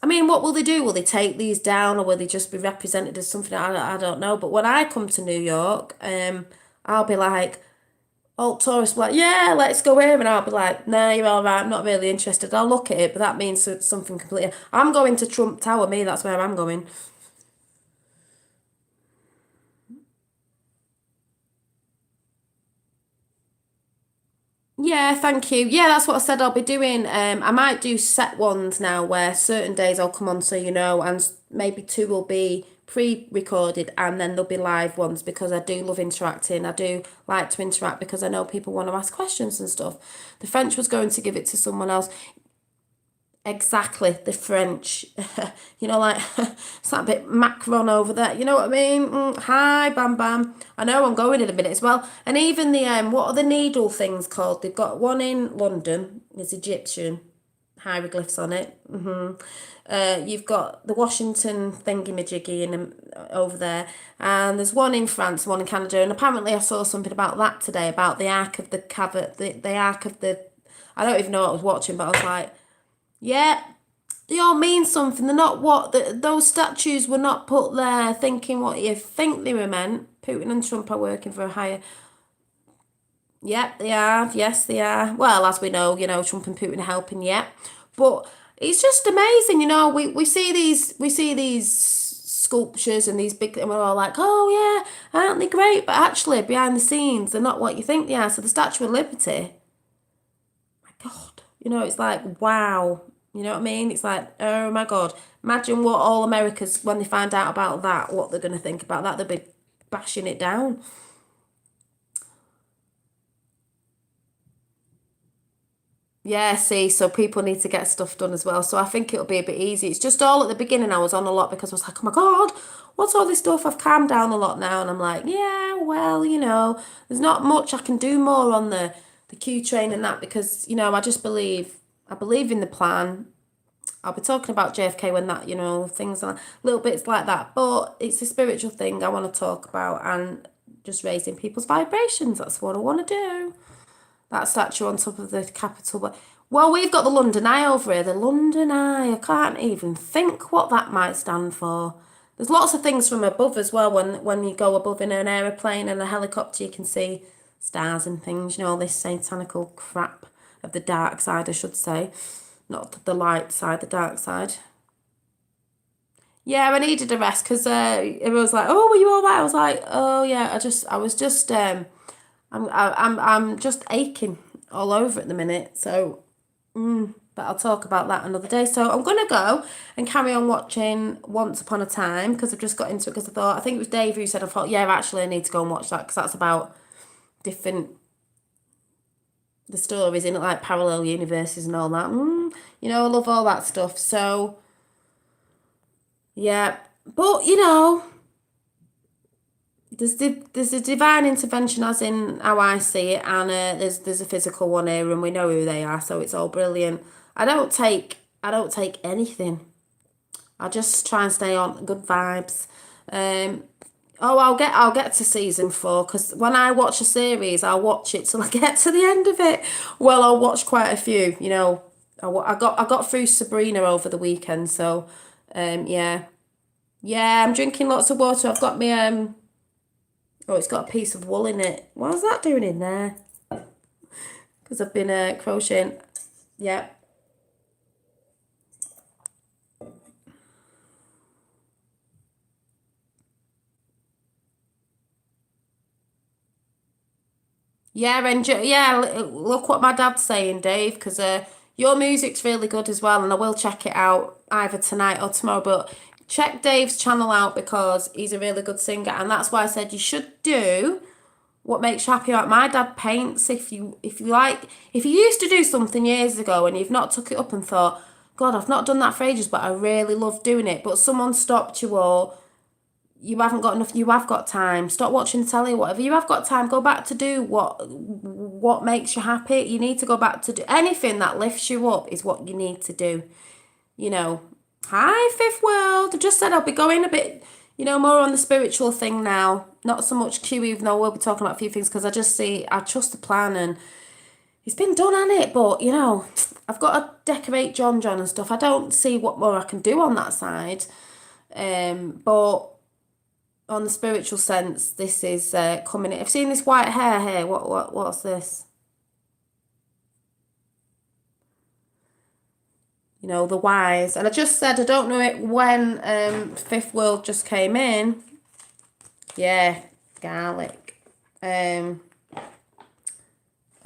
I mean, what will they do? Will they take these down, or will they just be represented as something? I don't know. But when I come to New York, I'll be like, all tourists will be like, yeah, let's go here. And I'll be like, no, you're all right. I'm not really interested. I'll look at it, but that means something completely. I'm going to Trump Tower. That's where I'm going. Yeah, thank you. Yeah, that's what I said I'll be doing. I might do set ones now where certain days I'll come on, so and maybe two will be pre-recorded and then there'll be live ones, because I do love interacting. I do like to interact because I know people want to ask questions and stuff. The French was going to give it to someone else. Exactly, the French. Like, it's that bit Macron over there. You know what I mean? Hi, Bam Bam. I know I'm going in a minute as well. And even the, what are the needle things called? They've got one in London. It's Egyptian hieroglyphs on it. You've got the Washington thingy-majiggy over there. And there's one in France, one in Canada. And apparently I saw something about that today, about the Ark of the Ark of the... I don't even know what I was watching, but I was like, yeah, they all mean something. They're not those statues were not put there thinking what you think they were meant. Putin and Trump are working for a higher. Yep, they are. Yes, they are. Well, as we know, Trump and Putin are helping. Yeah, but it's just amazing. We see these sculptures and these big, and we're all like, oh yeah, aren't they great? But actually, behind the scenes, they're not what you think they are. So the Statue of Liberty, my God, it's like, wow. You know what I mean? It's like, oh my God. Imagine what all Americans, when they find out about that, what they're going to think about that. They'll be bashing it down. Yeah, see, so people need to get stuff done as well. So I think it'll be a bit easy. It's just all at the beginning I was on a lot because I was like, oh my God, what's all this stuff? I've calmed down a lot now. And I'm like, yeah, well, there's not much I can do more on the the Q train and that, because, you know, I believe in the plan. I'll be talking about JFK when that, you know, things are little bits like that. But it's a spiritual thing I want to talk about, and just raising people's vibrations. That's what I want to do. That statue on top of the Capitol. Well, we've got the London Eye over here. The London Eye. I can't even think what that might stand for. There's lots of things from above as well. When you go above in an aeroplane and a helicopter, you can see stars and things. You know, all this satanical crap of the dark side, I should say. Not the light side, the dark side. Yeah, I needed a rest because it was like, oh, were you all right? I was like, oh yeah, I was just I'm just aching all over at the minute. So, but I'll talk about that another day. So I'm gonna go and carry on watching Once Upon a Time because I've just got into it because I think it was Dave who said, I thought, yeah, actually I need to go and watch that because that's about different the stories in it, like parallel universes and all that. You know, I love all that stuff. So yeah, but you know, there's a divine intervention as in how I see it, and there's a physical one here, and we know who they are, so it's all brilliant. I don't take anything. I just try and stay on good vibes. Um, oh, I'll get to season 4 because when I watch a series, I'll watch it till I get to the end of it. Well, I'll watch quite a few. You know, I got through Sabrina over the weekend, so yeah, yeah. I'm drinking lots of water. I've got me oh, it's got a piece of wool in it. What's that doing in there? Because I've been crocheting. Yeah. Yeah, and yeah, look what my dad's saying, Dave, because your music's really good as well, and I will check it out either tonight or tomorrow. But check Dave's channel out because he's a really good singer, and that's why I said you should do what makes you happy. Like my dad paints. If you like, if you used to do something years ago and you've not took it up and thought, God, I've not done that for ages, but I really love doing it. But someone stopped you, or you haven't got enough, you have got time, stop watching telly, whatever, you have got time, go back to do what makes you happy. You need to go back to do anything that lifts you up is what you need to do, you know. Hi, Fifth World. I just said I'll be going a bit, you know, more on the spiritual thing now, not so much Q, even though we'll be talking about a few things because I trust the plan and it's been done on it. But you know, I've got to decorate John and stuff. I don't see what more I can do on that side. But on the spiritual sense, this is coming in. I've seen this white hair here. What's this? You know, the wise. And I just said I don't know it when Fifth World just came in. Yeah, garlic. Oh,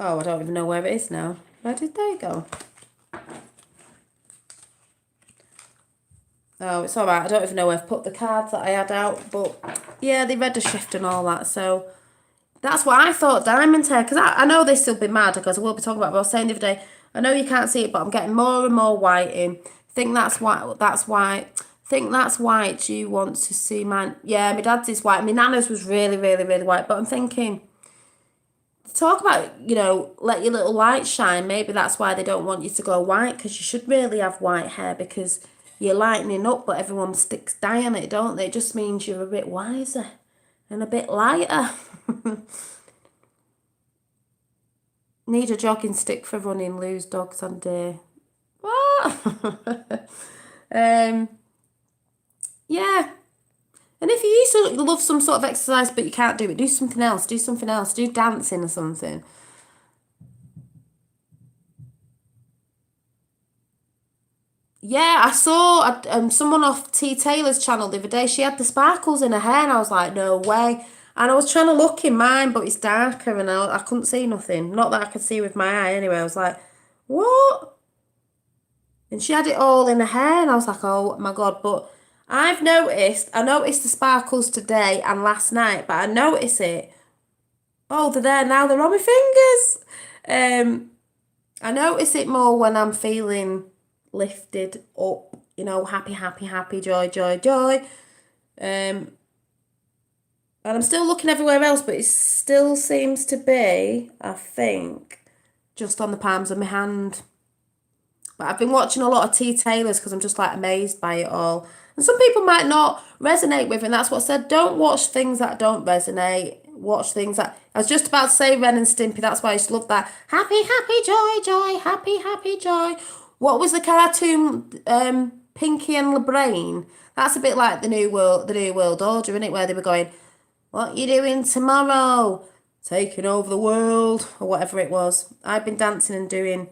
I don't even know where it is now. Where did they go? Oh, it's all right. I don't even know where I've put the cards that I had out. But yeah, they read the shift and all that. So that's what I thought diamond hair. Because I know this will be mad because I will be talking about it. But I was saying the other day, I know you can't see it, but I'm getting more and more white in. Think that's why. That's why. Think that's white. Do you want to see mine? Yeah, my dad's is white. My nana's was really, really, really white. But I'm thinking, talk about, you know, let your little light shine. Maybe that's why they don't want you to go white, because you should really have white hair because you're lightening up, but everyone sticks dye on it, don't they? It just means you're a bit wiser and a bit lighter. Need a jogging stick for running, lose dogs on day. What? um, yeah. And if you used to love some sort of exercise but you can't do it, do something else. Do something else. Do dancing or something. Yeah, I saw someone off T Taylor's channel the other day. She had the sparkles in her hair, and I was like, no way. And I was trying to look in mine, but it's darker, and I couldn't see nothing. Not that I could see with my eye anyway. I was like, what? And she had it all in her hair, and I was like, oh my God. But I noticed the sparkles today and last night, but I notice it. Oh, they're there now, they're on my fingers. Um, I notice it more when I'm feeling lifted up, you know, happy, happy, happy, joy, joy, joy. Um, and I'm still looking everywhere else, but it still seems to be, I think. just on the palms of my hand. But I've been watching a lot of T Taylors because I'm just like amazed by it all. And some people might not resonate with it, and that's what I said. Don't watch things that don't resonate. Watch things that I was just about to say Ren and Stimpy, that's why I just love that. Happy, happy, joy, joy, happy, happy, joy. What was the cartoon Pinky and LeBrain? That's a bit like the New World Order, isn't it? Where they were going, what you doing tomorrow? Taking over the world, or whatever it was. I've been dancing and doing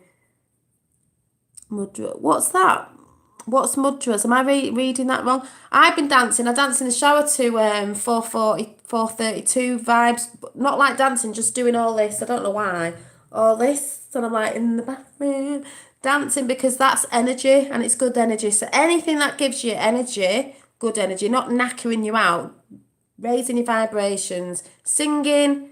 mudra. What's that? What's mudras? Am I reading that wrong? I've been dancing. I danced in the shower to 432 vibes. Not like dancing, just doing all this. I don't know why. All this. And I'm like in the bathroom dancing because that's energy and it's good energy. So anything that gives you energy, good energy, not knackering you out, raising your vibrations, singing's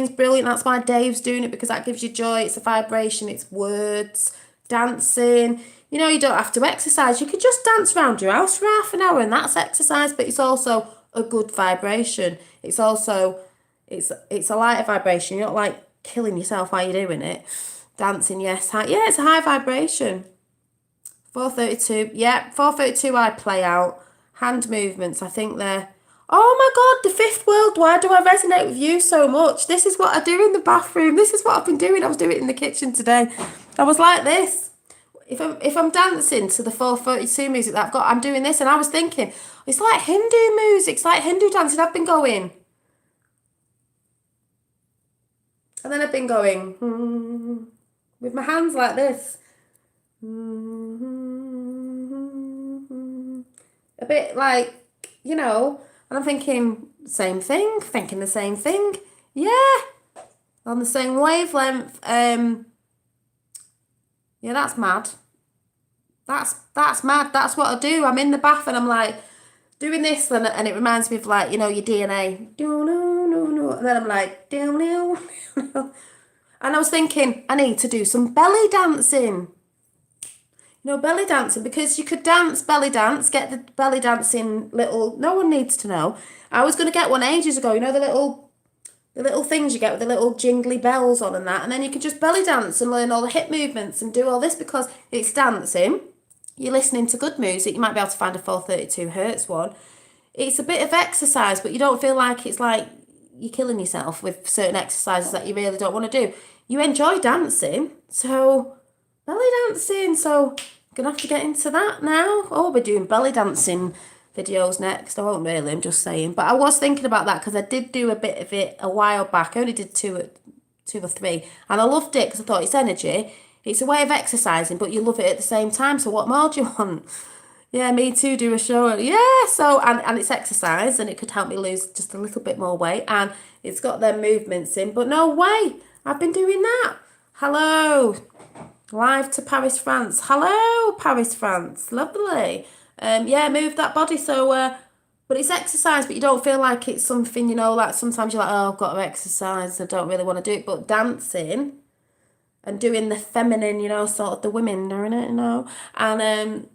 brilliant. That's why Dave's doing it, because that gives you joy. It's a vibration, it's words, dancing. You know, you don't have to exercise. You could just dance around your house for half an hour and that's exercise, but it's also a good vibration. It's also, it's a lighter vibration. You're not like killing yourself while you're doing it. Dancing, yes. Yeah, it's a high vibration. 432, yeah, 432 I play out. Hand movements, I think they're... Oh my God, the fifth world, why do I resonate with you so much? This is what I do in the bathroom. This is what I've been doing. I was doing it in the kitchen today. I was like this. If I'm dancing to the 432 music that I've got, I'm doing this. And I was thinking, it's like Hindu music. It's like Hindu dancing. I've been going. And then I've been going with my hands like this. A bit like, you know, and I'm thinking thinking the same thing. Yeah, on the same wavelength. Yeah, that's mad. That's mad. That's what I do. I'm in the bath and I'm like doing this, and it reminds me of like, you know, your DNA. And then I'm like, and I was thinking, I need to do some belly dancing. You know, belly dancing, because you could dance belly dance, get the belly dancing little, no one needs to know. I was going to get one ages ago, you know, the little things you get with the little jingly bells on and that, and then you could just belly dance and learn all the hip movements and do all this because it's dancing. You're listening to good music. You might be able to find a 432 hertz one. It's a bit of exercise, but you don't feel like it's like you're killing yourself with certain exercises that you really don't want to do. You enjoy dancing, so belly dancing. So I'm gonna have to get into that now. Oh, I'll be doing belly dancing videos next. I won't really, I'm just saying. But I was thinking about that because I did do a bit of it a while back. I only did two or three, and I loved it because I thought it's energy. It's a way of exercising, but you love it at the same time. So what more do you want? Yeah, me too, do a show. Yeah, so, and it's exercise, and it could help me lose just a little bit more weight, and it's got their movements in, but no way, I've been doing that. Hello, live to Paris, France. Hello, Paris, France. Lovely. Yeah, move that body. So, but it's exercise, but you don't feel like it's something, you know, like sometimes you're like, oh, I've got to exercise. I don't really want to do it. But dancing and doing the feminine, you know, sort of the women doing it, you know. And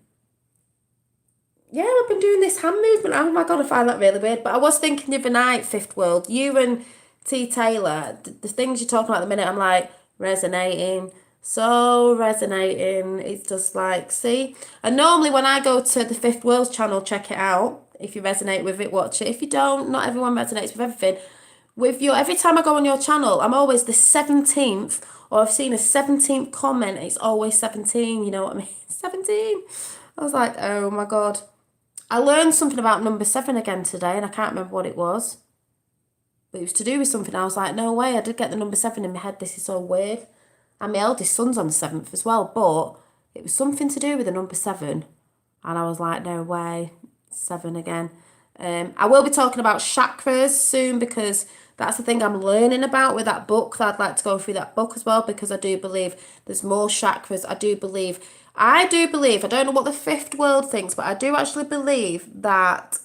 yeah, I've been doing this hand movement. Oh my God, I find that really weird. But I was thinking the other night, Fifth World, you and T. Taylor, the things you're talking about at the minute, I'm like, resonating. So resonating. It's just like, see? And normally when I go to the Fifth World channel, check it out. If you resonate with it, watch it. If you don't, not everyone resonates with everything. Every time I go on your channel, I'm always the 17th, or I've seen a 17th comment. It's always 17, you know what I mean? 17. I was like, oh my God. I learned something about number 7 again today, and I can't remember what it was. But it was to do with something. I was like, no way, I did get the number 7 in my head. This is so weird. And my eldest son's on the 7th as well, but it was something to do with the number 7. And I was like, no way, 7 again. I will be talking about chakras soon, because that's the thing I'm learning about with that book. I'd like to go through that book as well, because I do believe there's more chakras. I do believe, I don't know what the Fifth World thinks, but I do actually believe that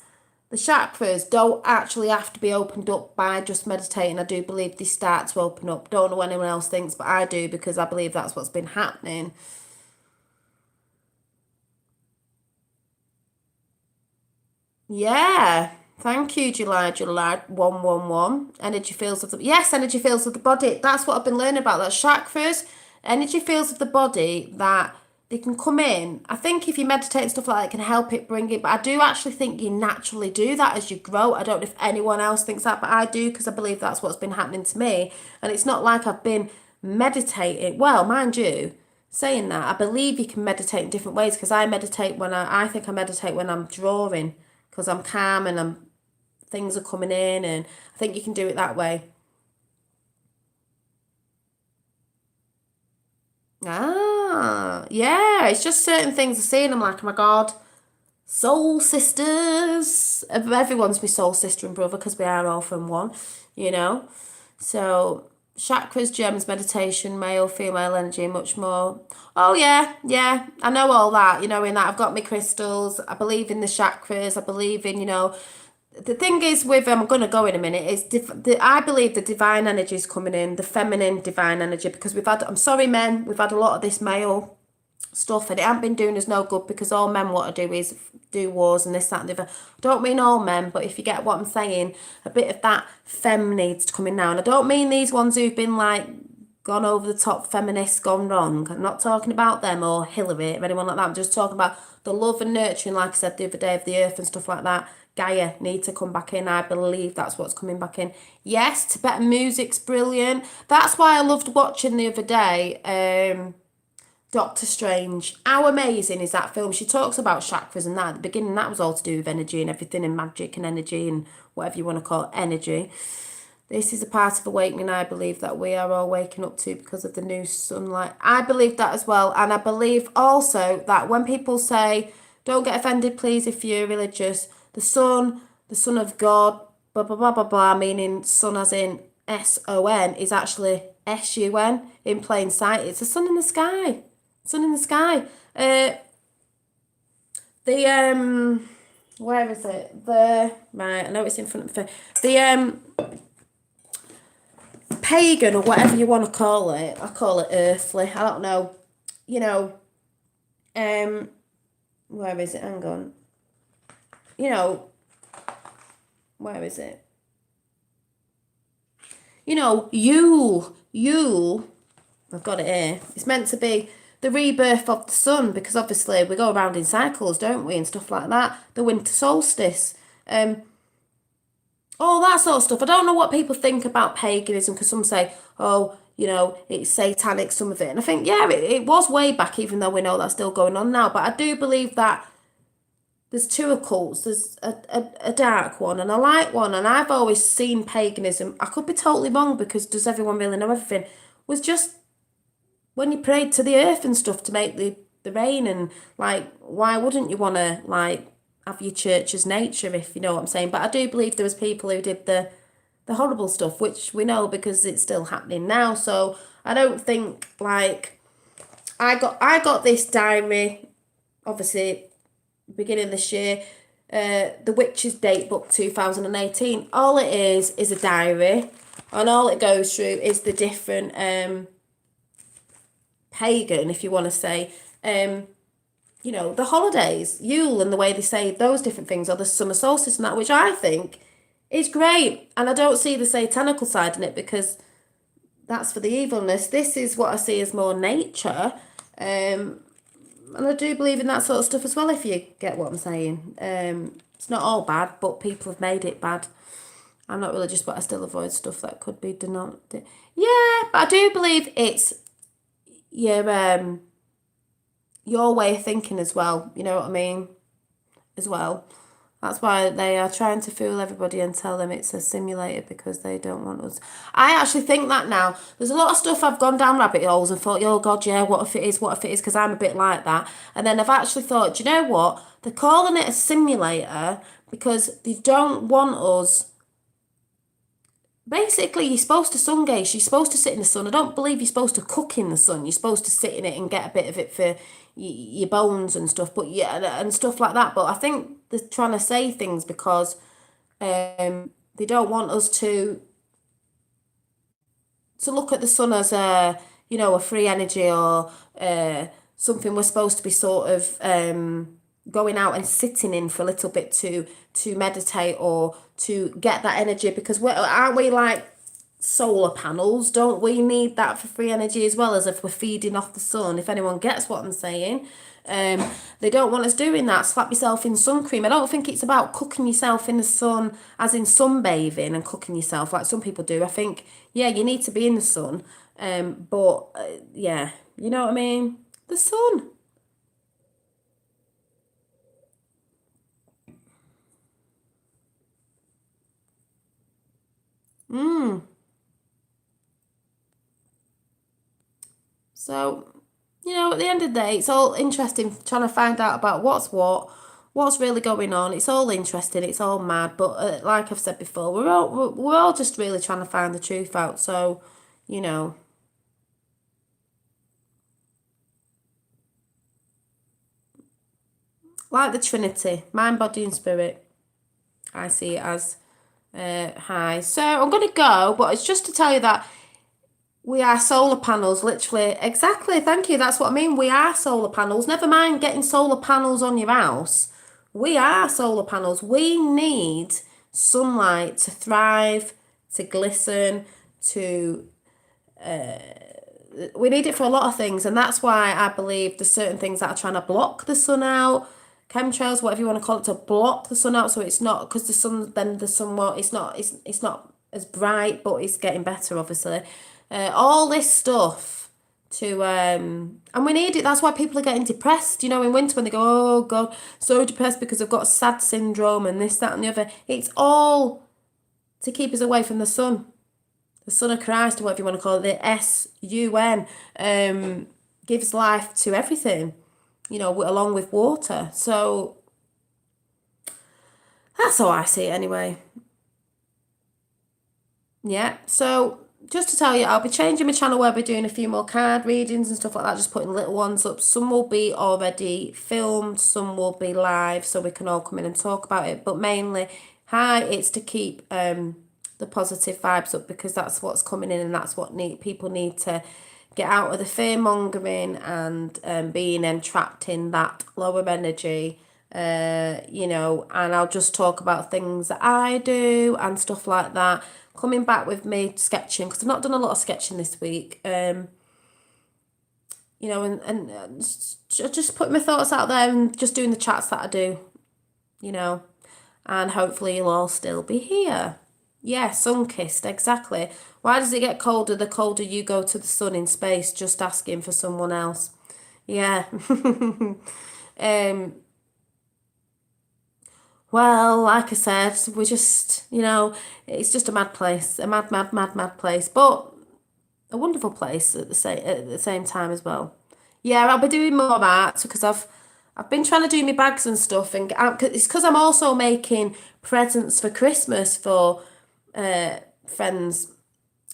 the chakras don't actually have to be opened up by just meditating. I do believe they start to open up. Don't know what anyone else thinks, but I do, because I believe that's what's been happening. Yeah, Thank you, July 111. Energy fields of the yes, energy fields of the body. That's what I've been learning about. That's chakras, energy fields of the body that they can come in. I think if you meditate and stuff like that, it can help it bring it. But I do actually think you naturally do that as you grow. I don't know if anyone else thinks that, but I do because I believe that's what's been happening to me. And it's not like I've been meditating. Well, mind you, saying that, I believe you can meditate in different ways because I meditate when I think I meditate when I'm drawing because I'm calm and things are coming in, and I think you can do it that way. Ah, yeah, it's just certain things I see and I'm like, oh my God, soul sisters. Everyone's my soul sister and brother because we are all from one, you know? So, chakras, gems, meditation, male, female energy, much more. Oh, yeah, yeah, I know all that, in that I've got my crystals. I believe in the chakras. I believe in, the thing is with I'm gonna go in a minute is I believe the divine energy is coming in, the feminine divine energy, because we've had, I'm sorry men, we've had a lot of this male stuff and it hasn't been doing us no good because all men want to do is do wars and this, that and the other. I don't mean all men, but if you get what I'm saying, a bit of that femme needs to come in now. And I don't mean these ones who've been like gone over the top feminists gone wrong. I'm not talking about them or Hillary or anyone like that. I'm just talking about the love and nurturing, like I said the other day, of the earth and stuff like that. Gaia need to come back in. I believe that's what's coming back in. Yes, Tibetan music's brilliant. That's why I loved watching the other day. Doctor Strange. How amazing is that film? She talks about chakras and that at the beginning. That was all to do with energy and everything, and magic and energy and whatever you want to call it, energy. This is a part of awakening I believe that we are all waking up to because of the new sunlight. I believe that as well. And I believe also that when people say, don't get offended, please, if you're religious, the son of God, blah, blah, blah, blah, blah, meaning sun as in SON, is actually SUN in plain sight. It's a sun in the sky. Sun in the sky. The, where is it? Right, I know it's in front of me. The, pagan or whatever you want to call it. I call it earthly. I don't know. You know, um, where is it? Hang on. You know, where is it? You. I've got it here. It's meant to be the rebirth of the sun because obviously we go around in cycles, don't we, and stuff like that. The winter solstice. All that sort of stuff. I don't know what people think about paganism because some say, oh, it's satanic, some of it. And I think, yeah, it was way back, even though we know that's still going on now. But I do believe that there's two occults. There's a dark one and a light one. And I've always seen paganism, I could be totally wrong because does everyone really know everything, was just when you prayed to the earth and stuff to make the rain. And, like, why wouldn't you want to, like, have your church as nature, if you know what I'm saying. But I do believe there was people who did the horrible stuff, which we know because it's still happening now. So I don't think, like, I got this diary, obviously beginning this year, the Witch's Date Book 2018. All it is a diary, and all it goes through is the different pagan, if you want to say, the holidays, Yule, and the way they say those different things, or the summer solstice and that, which I think is great. And I don't see the satanical side in it because that's for the evilness. This is what I see as more nature. And I do believe in that sort of stuff as well, if you get what I'm saying. It's not all bad, but people have made it bad. I'm not religious, but I still avoid stuff that could be denoted. Yeah, but I do believe it's your your way of thinking as well. You know what I mean? As well. That's why they are trying to fool everybody and tell them it's a simulator because they don't want us. I actually think that now. There's a lot of stuff I've gone down rabbit holes and thought, oh God, yeah, what if it is, because I'm a bit like that. And then I've actually thought, do you know what? They're calling it a simulator because they don't want us. Basically, you're supposed to sun gaze. You're supposed to sit in the sun. I don't believe you're supposed to cook in the sun. You're supposed to sit in it and get a bit of it for your bones and stuff. But yeah, and stuff like that. But I think they're trying to say things because they don't want us to look at the sun as a free energy or something we're supposed to be sort of going out and sitting in for a little bit to meditate or to get that energy, because aren't we like solar panels? Don't we need that for free energy as well as if we're feeding off the sun? If anyone gets what I'm saying. They don't want us doing that. Slap yourself in sun cream. I don't think it's about cooking yourself in the sun, as in sunbathing and cooking yourself like some people do. I think, yeah, you need to be in the sun, but yeah, you know what I mean? The sun. So, at the end of the day, it's all interesting trying to find out about what's really going on. It's all interesting, it's all mad, but like I've said before, we're all just really trying to find the truth out. So, you know, like the Trinity, mind, body, and spirit. I see it as high. So I'm gonna go, but it's just to tell you that we are solar panels, literally. Exactly, thank you. That's what I mean. We are solar panels. Never mind getting solar panels on your house. We are solar panels. We need sunlight to thrive, to glisten, to we need it for a lot of things, and that's why I believe there's certain things that are trying to block the sun out, chemtrails, whatever you want to call it, to block the sun out, so it's not, because the sun won't, it's not as bright, but it's getting better, obviously. All this stuff to and we need it. That's why people are getting depressed, in winter, when they go, oh god, so depressed because they've got sad syndrome and this, that, and the other. It's all to keep us away from the sun. The Son of Christ, or whatever you want to call it, the sun, gives life to everything, along with water. So that's how I see it anyway. Yeah. So just to tell you, I'll be changing my channel where we're doing a few more card readings and stuff like that, just putting little ones up. Some will be already filmed, some will be live, so we can all come in and talk about it. But mainly, hi, it's to keep the positive vibes up, because that's what's coming in, and that's what people need to get out of the fear mongering and being entrapped in that lower energy. And I'll just talk about things that I do and stuff like that. Coming back with me sketching, because I've not done a lot of sketching this week. And just putting my thoughts out there and just doing the chats that I do, you know, and hopefully you'll all still be here. Yeah, sun-kissed, exactly. Why does it get colder the colder you go to the sun in space? Just asking for someone else. Yeah. um, well, like I said, we're just, it's just a mad place, a mad, mad, mad, mad place, but a wonderful place at the same time as well. Yeah, I'll be doing more art because I've been trying to do my bags and stuff, and it's because I'm also making presents for Christmas for friends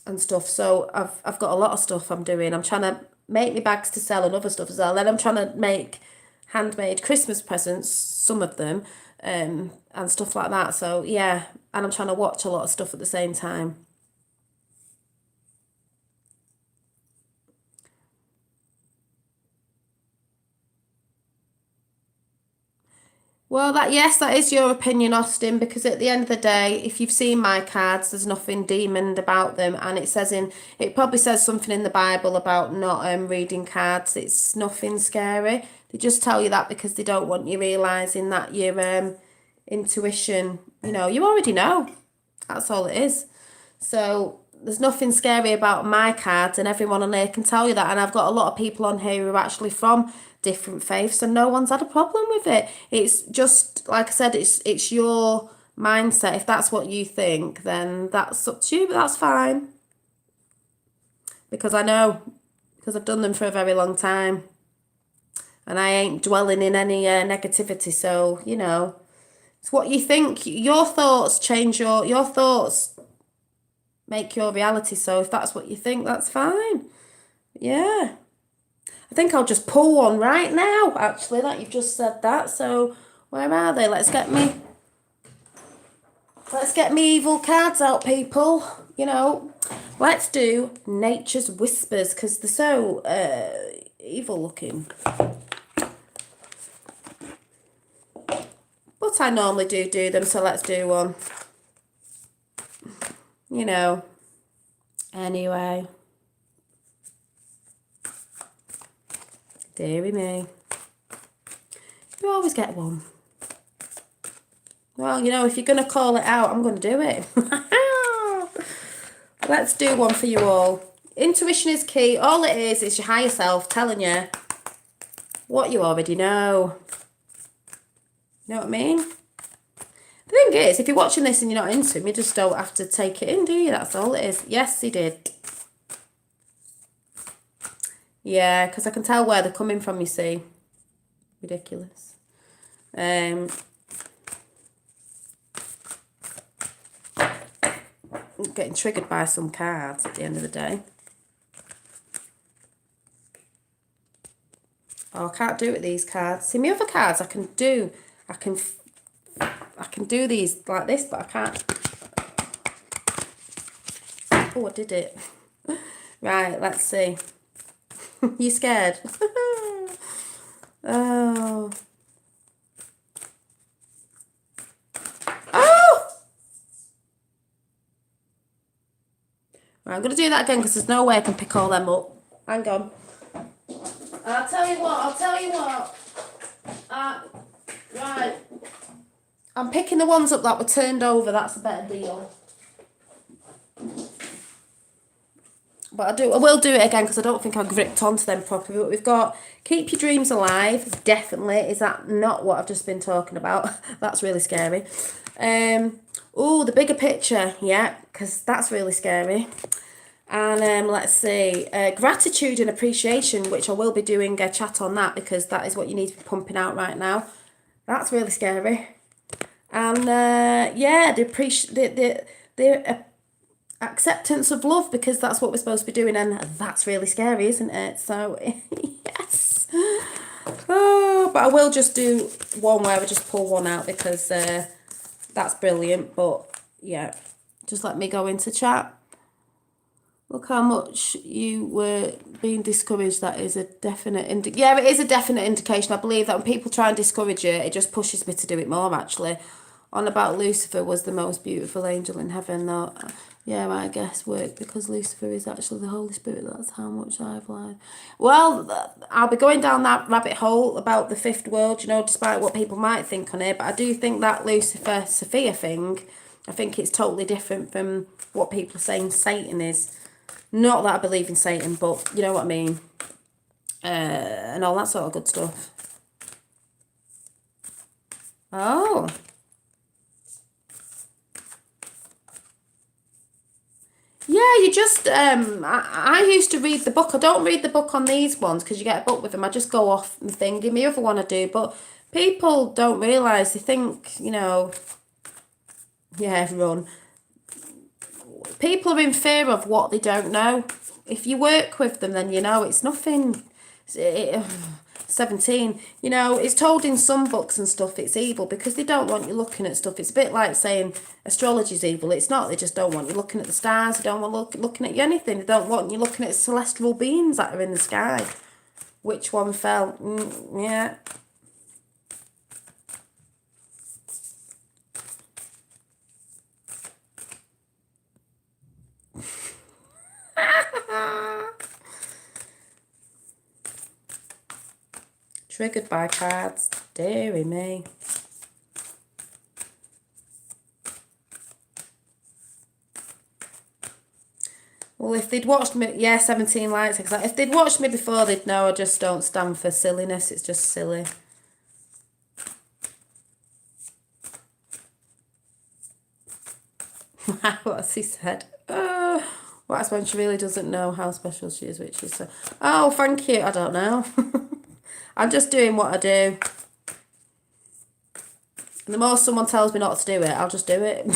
and stuff. So I've got a lot of stuff I'm doing. I'm trying to make my bags to sell and other stuff as well. Then I'm trying to make handmade Christmas presents, some of them, and stuff like that. So yeah, and I'm trying to watch a lot of stuff at the same time. Well, yes, that is your opinion, Austin, because at the end of the day, if you've seen my cards, there's nothing demoned about them, and it probably says something in the Bible about not reading cards. It's nothing scary. They just tell you that because they don't want you realizing that your intuition, you already know. That's all it is. So there's nothing scary about my cards, and everyone on here can tell you that. And I've got a lot of people on here who are actually from different faiths, and no one's had a problem with it. It's just like I said, it's your mindset. If that's what you think, then that's up to you, but that's fine. Because I know, because I've done them for a very long time, and I ain't dwelling in any negativity. So it's what you think. Your thoughts change your thoughts make your reality. So if that's what you think, that's fine. Yeah. I think I'll just pull one right now, actually, that you've just said that. So where are they? Let's get me evil cards out, people. Let's do Nature's Whispers, because they're so evil looking. thought I normally do them, so let's do one. You know. Anyway. Deary me. You always get one. Well, you know, if you're going to call it out, I'm going to do it. Let's do one for you all. Intuition is key. All it is your higher self telling you what you already know. You know what I mean? The thing is, if you're watching this and you're not into him, you just don't have to take it in, do you? That's all it is. Yes, he did. Yeah, because I can tell where they're coming from, you see. Ridiculous. I'm getting triggered by some cards at the end of the day. Oh, I can't do it with these cards. See, my other cards I can do these like this, but I can't. Oh, I did it. Right, let's see. You scared? Oh. Oh! Right, I'm going to do that again because there's no way I can pick all them up. Hang on. I'll tell you what. Right. I'm picking the ones up that were turned over. That's a better deal. But I will do it again because I don't think I gripped onto them properly. But we've got Keep Your Dreams Alive. Definitely. Is that not what I've just been talking about? That's really scary. Oh, the bigger picture. Yeah, because that's really scary. And let's see. Gratitude and appreciation, which I will be doing a chat on that because that is what you need to be pumping out right now. That's really scary. And yeah, the acceptance of love, because that's what we're supposed to be doing, and that's really scary, isn't it? So yes. Oh, but I will just do one where I just pull one out because that's brilliant. But yeah, just let me go into chat. Look how much you were being discouraged. That is a definite yeah, it is a definite indication. I believe that when people try and discourage you, it just pushes me to do it more, actually. On about Lucifer was the most beautiful angel in heaven. Though, yeah, I guess work because Lucifer is actually the Holy Spirit. That's how much I've lied. Well, I'll be going down that rabbit hole about the fifth world, you know, despite what people might think on it. But I do think that Lucifer Sophia thing, I think it's totally different from what people are saying Satan is. Not that I believe in Satan, but you know what I mean. And all that sort of good stuff. Oh. Yeah, you just, I used to read the book. I don't read the book on these ones because you get a book with them. I just go off the thing. Give me the other one I do. But people don't realise, they think, you know, yeah, everyone. People are in fear of what they don't know. If you work with them, then you know it's nothing. 17, you know, it's told in some books and stuff it's evil because they don't want you looking at stuff. It's a bit like saying astrology's evil. It's not. They just don't want you looking at the stars. They don't want looking at you anything. They don't want you looking at celestial beings that are in the sky. Which one fell? Yeah. Triggered by cards. Deary me. Well, if they'd watched me, yeah, 17 likes. If they'd watched me before, they'd know I just don't stand for silliness. It's just silly. What's he said? What's when she really doesn't know how special she is, which is so. Oh, thank you. I don't know. I'm just doing what I do. And the more someone tells me not to do it, I'll just do it.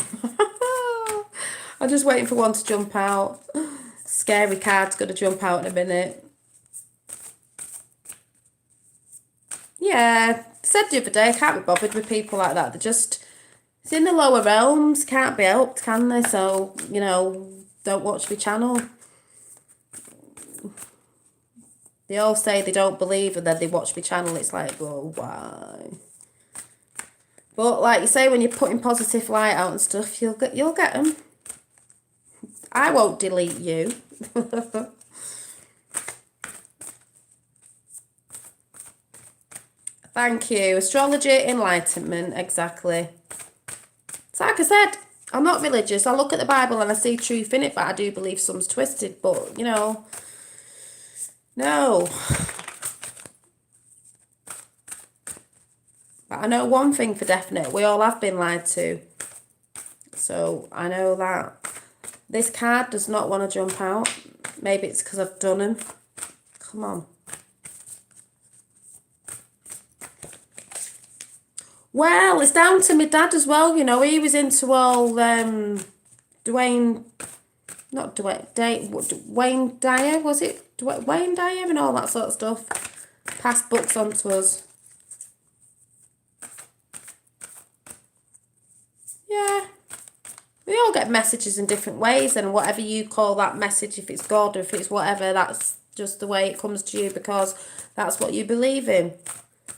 I'm just waiting for one to jump out. Scary card's going to jump out in a minute. Yeah, I said the other day, I can't be bothered with people like that. They're just, it's in the lower realms, can't be helped, can they? So, you know, don't watch my channel. They all say they don't believe and then they watch my channel. It's like, well, why? But like you say, when you're putting positive light out and stuff, you'll get them. I won't delete you. Thank you. Astrology, enlightenment, exactly. It's like I said, I'm not religious. I look at the Bible and I see truth in it, but I do believe some's twisted. But, you know, no. But I know one thing for definite. We all have been lied to. So I know that. This card does not want to jump out. Maybe it's because I've done them. Come on. Well, it's down to my dad as well, you know. He was into all Wayne Dyer, was it? Wayne Dyer and all that sort of stuff. Passed books on to us. Yeah. We all get messages in different ways, and whatever you call that message, if it's God or if it's whatever, that's just the way it comes to you because that's what you believe in.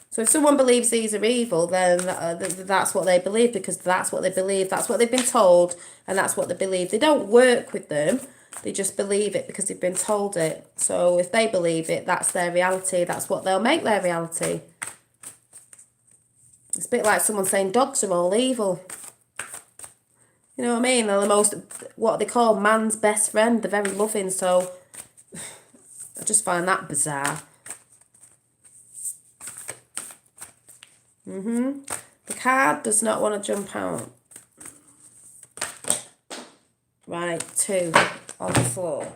So if someone believes these are evil, then that's what they believe because that's what they believe. That's what they've been told, and that's what they believe. They don't work with them. They just believe it because they've been told it. So if they believe it, that's their reality. That's what they'll make their reality. It's a bit like someone saying dogs are all evil. You know what I mean? They're the most, what they call man's best friend. They're very loving, so I just find that bizarre. The card does not want to jump out. Right, 2 on the floor.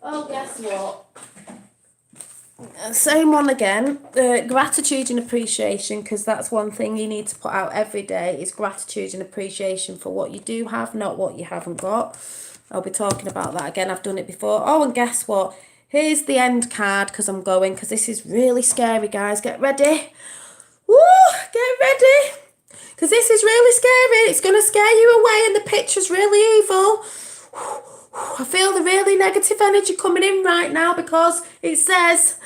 Oh, guess what? Same one again. Gratitude and appreciation, because that's one thing you need to put out every day is gratitude and appreciation for what you do have, not what you haven't got. I'll be talking about that again. I've done it before. Oh, and guess what? Here's the end card because this is really scary, guys. Get ready. Woo! Get ready. Because this is really scary. It's going to scare you away and the picture's really evil. I feel the really negative energy coming in right now because it says,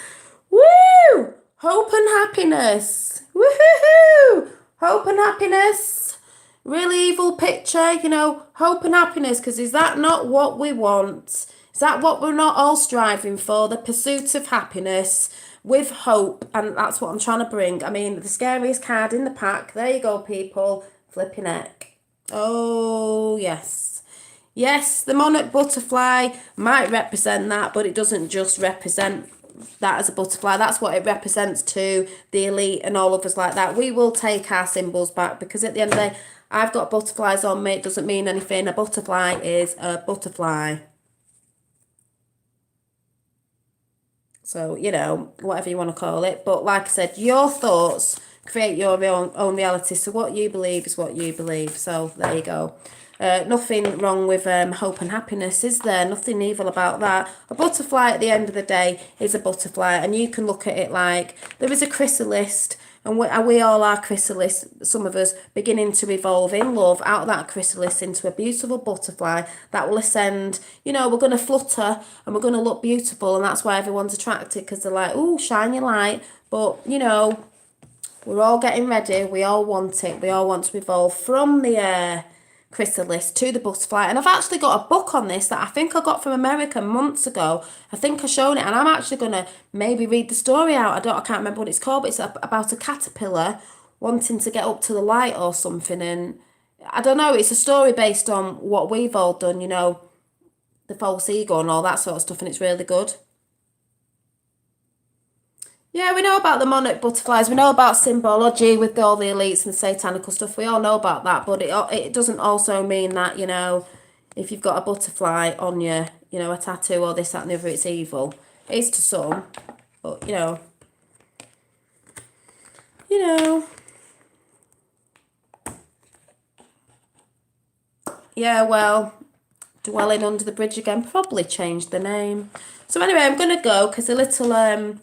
woo! Hope and happiness. Woohoo! Hope and happiness. Really evil picture, you know, hope and happiness. Because is that not what we want? Is that what we're not all striving for? The pursuit of happiness with hope. And that's what I'm trying to bring. I mean, the scariest card in the pack. There you go, people. Flipping neck. Oh, yes. Yes, the monarch butterfly might represent that, but it doesn't just represent that as a butterfly. That's what it represents to the elite and all of us like that. We will take our symbols back because at the end of the day, I've got butterflies on me. It doesn't mean anything. A butterfly is a butterfly. So, you know, whatever you want to call it. But like I said, your thoughts create your own reality. So what you believe is what you believe. So there you go. Nothing wrong with hope and happiness, is there? Nothing evil about that. A butterfly at the end of the day is a butterfly, and you can look at it like there is a chrysalis, and we all are chrysalis, some of us, beginning to evolve in love out of that chrysalis into a beautiful butterfly that will ascend. You know, we're going to flutter and we're going to look beautiful, and that's why everyone's attracted because they're like, oh, shine your light. But, you know, we're all getting ready. We all want it. We all want to evolve from the chrysalis to the butterfly. And I've actually got a book on this that I think I got from America months ago. I think I've shown it, and I'm actually going to maybe read the story out. I can't remember what it's called, but it's about a caterpillar wanting to get up to the light or something. And I don't know, it's a story based on what we've all done, you know, the false ego and all that sort of stuff, and it's really good. Yeah, we know about the monarch butterflies. We know about symbology with all the elites and the satanical stuff. We all know about that, but it doesn't also mean that, you know, if you've got a butterfly on you, you know, a tattoo or this, that, and the other, it's evil. It is to some, but, you know. Yeah, well, dwelling under the bridge again, probably changed the name. So anyway, I'm going to go because a little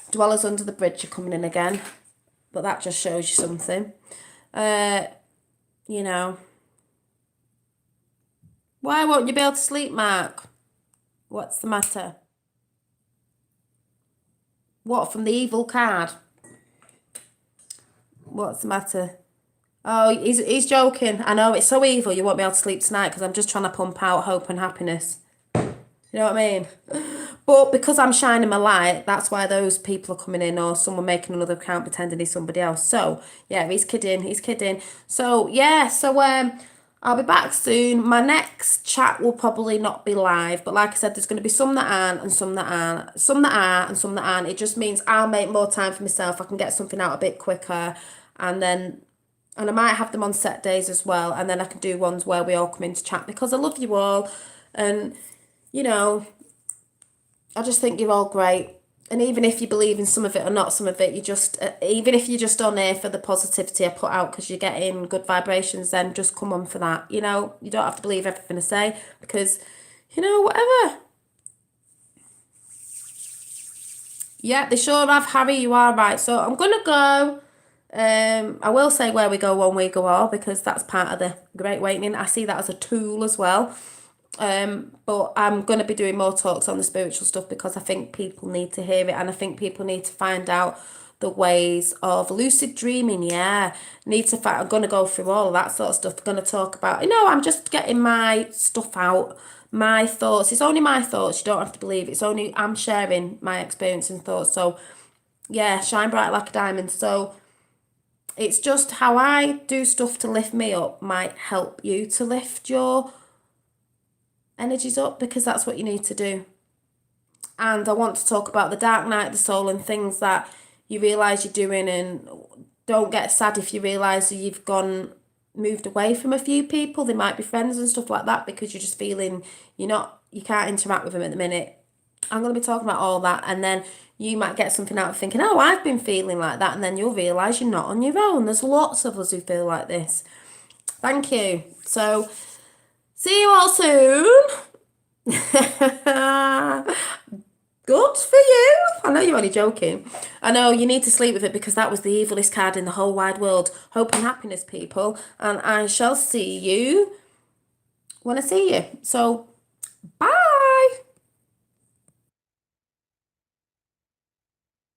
dwellers under the bridge are coming in again, but that just shows you something. You know, why won't you be able to sleep, Mark? What's the matter? What, from the evil card? What's the matter? Oh, he's joking. I know, it's so evil you won't be able to sleep tonight because I'm just trying to pump out hope and happiness. You know what I mean? But because I'm shining my light, that's why those people are coming in, or someone making another account pretending he's somebody else. So yeah, he's kidding. He's kidding. So yeah, I'll be back soon. My next chat will probably not be live, but like I said, there's going to be some that aren't and some that aren't, some that are and some that aren't. It just means I'll make more time for myself. I can get something out a bit quicker, and then and I might have them on set days as well, and then I can do ones where we all come in to chat because I love you all, and you know, I just think you're all great. And even if you believe in some of it or not some of it, you just, even if you're just on here for the positivity I put out because you're getting good vibrations, then just come on for that. You know, you don't have to believe everything I say because, you know, whatever. Yeah, they sure have, Harry, you are right. So I'm going to go. I will say where we go when we go all because that's part of the Great Awakening. I see that as a tool as well. But I'm going to be doing more talks on the spiritual stuff because I think people need to hear it, and I think people need to find out the ways of lucid dreaming. Yeah, I'm going to go through all of that sort of stuff. I'm going to talk about, I'm just getting my stuff out, my thoughts. It's only my thoughts. You don't have to believe it. It's only I'm sharing my experience and thoughts. So yeah, shine bright like a diamond. So it's just how I do stuff to lift me up might help you to lift your energies up because that's what you need to do. And I want to talk about the dark night of the soul and things that you realise you're doing, and don't get sad if you realise that you've moved away from a few people. They might be friends and stuff like that because you're just feeling you can't interact with them at the minute. I'm going to be talking about all that, and then you might get something out of thinking, oh, I've been feeling like that, and then you'll realise you're not on your own. There's lots of us who feel like this. Thank you. So see you all soon. Good for you. I know you're only joking. I know you need to sleep with it because that was the evilest card in the whole wide world. Hope and happiness, people. And I shall see you when I see you. So, bye.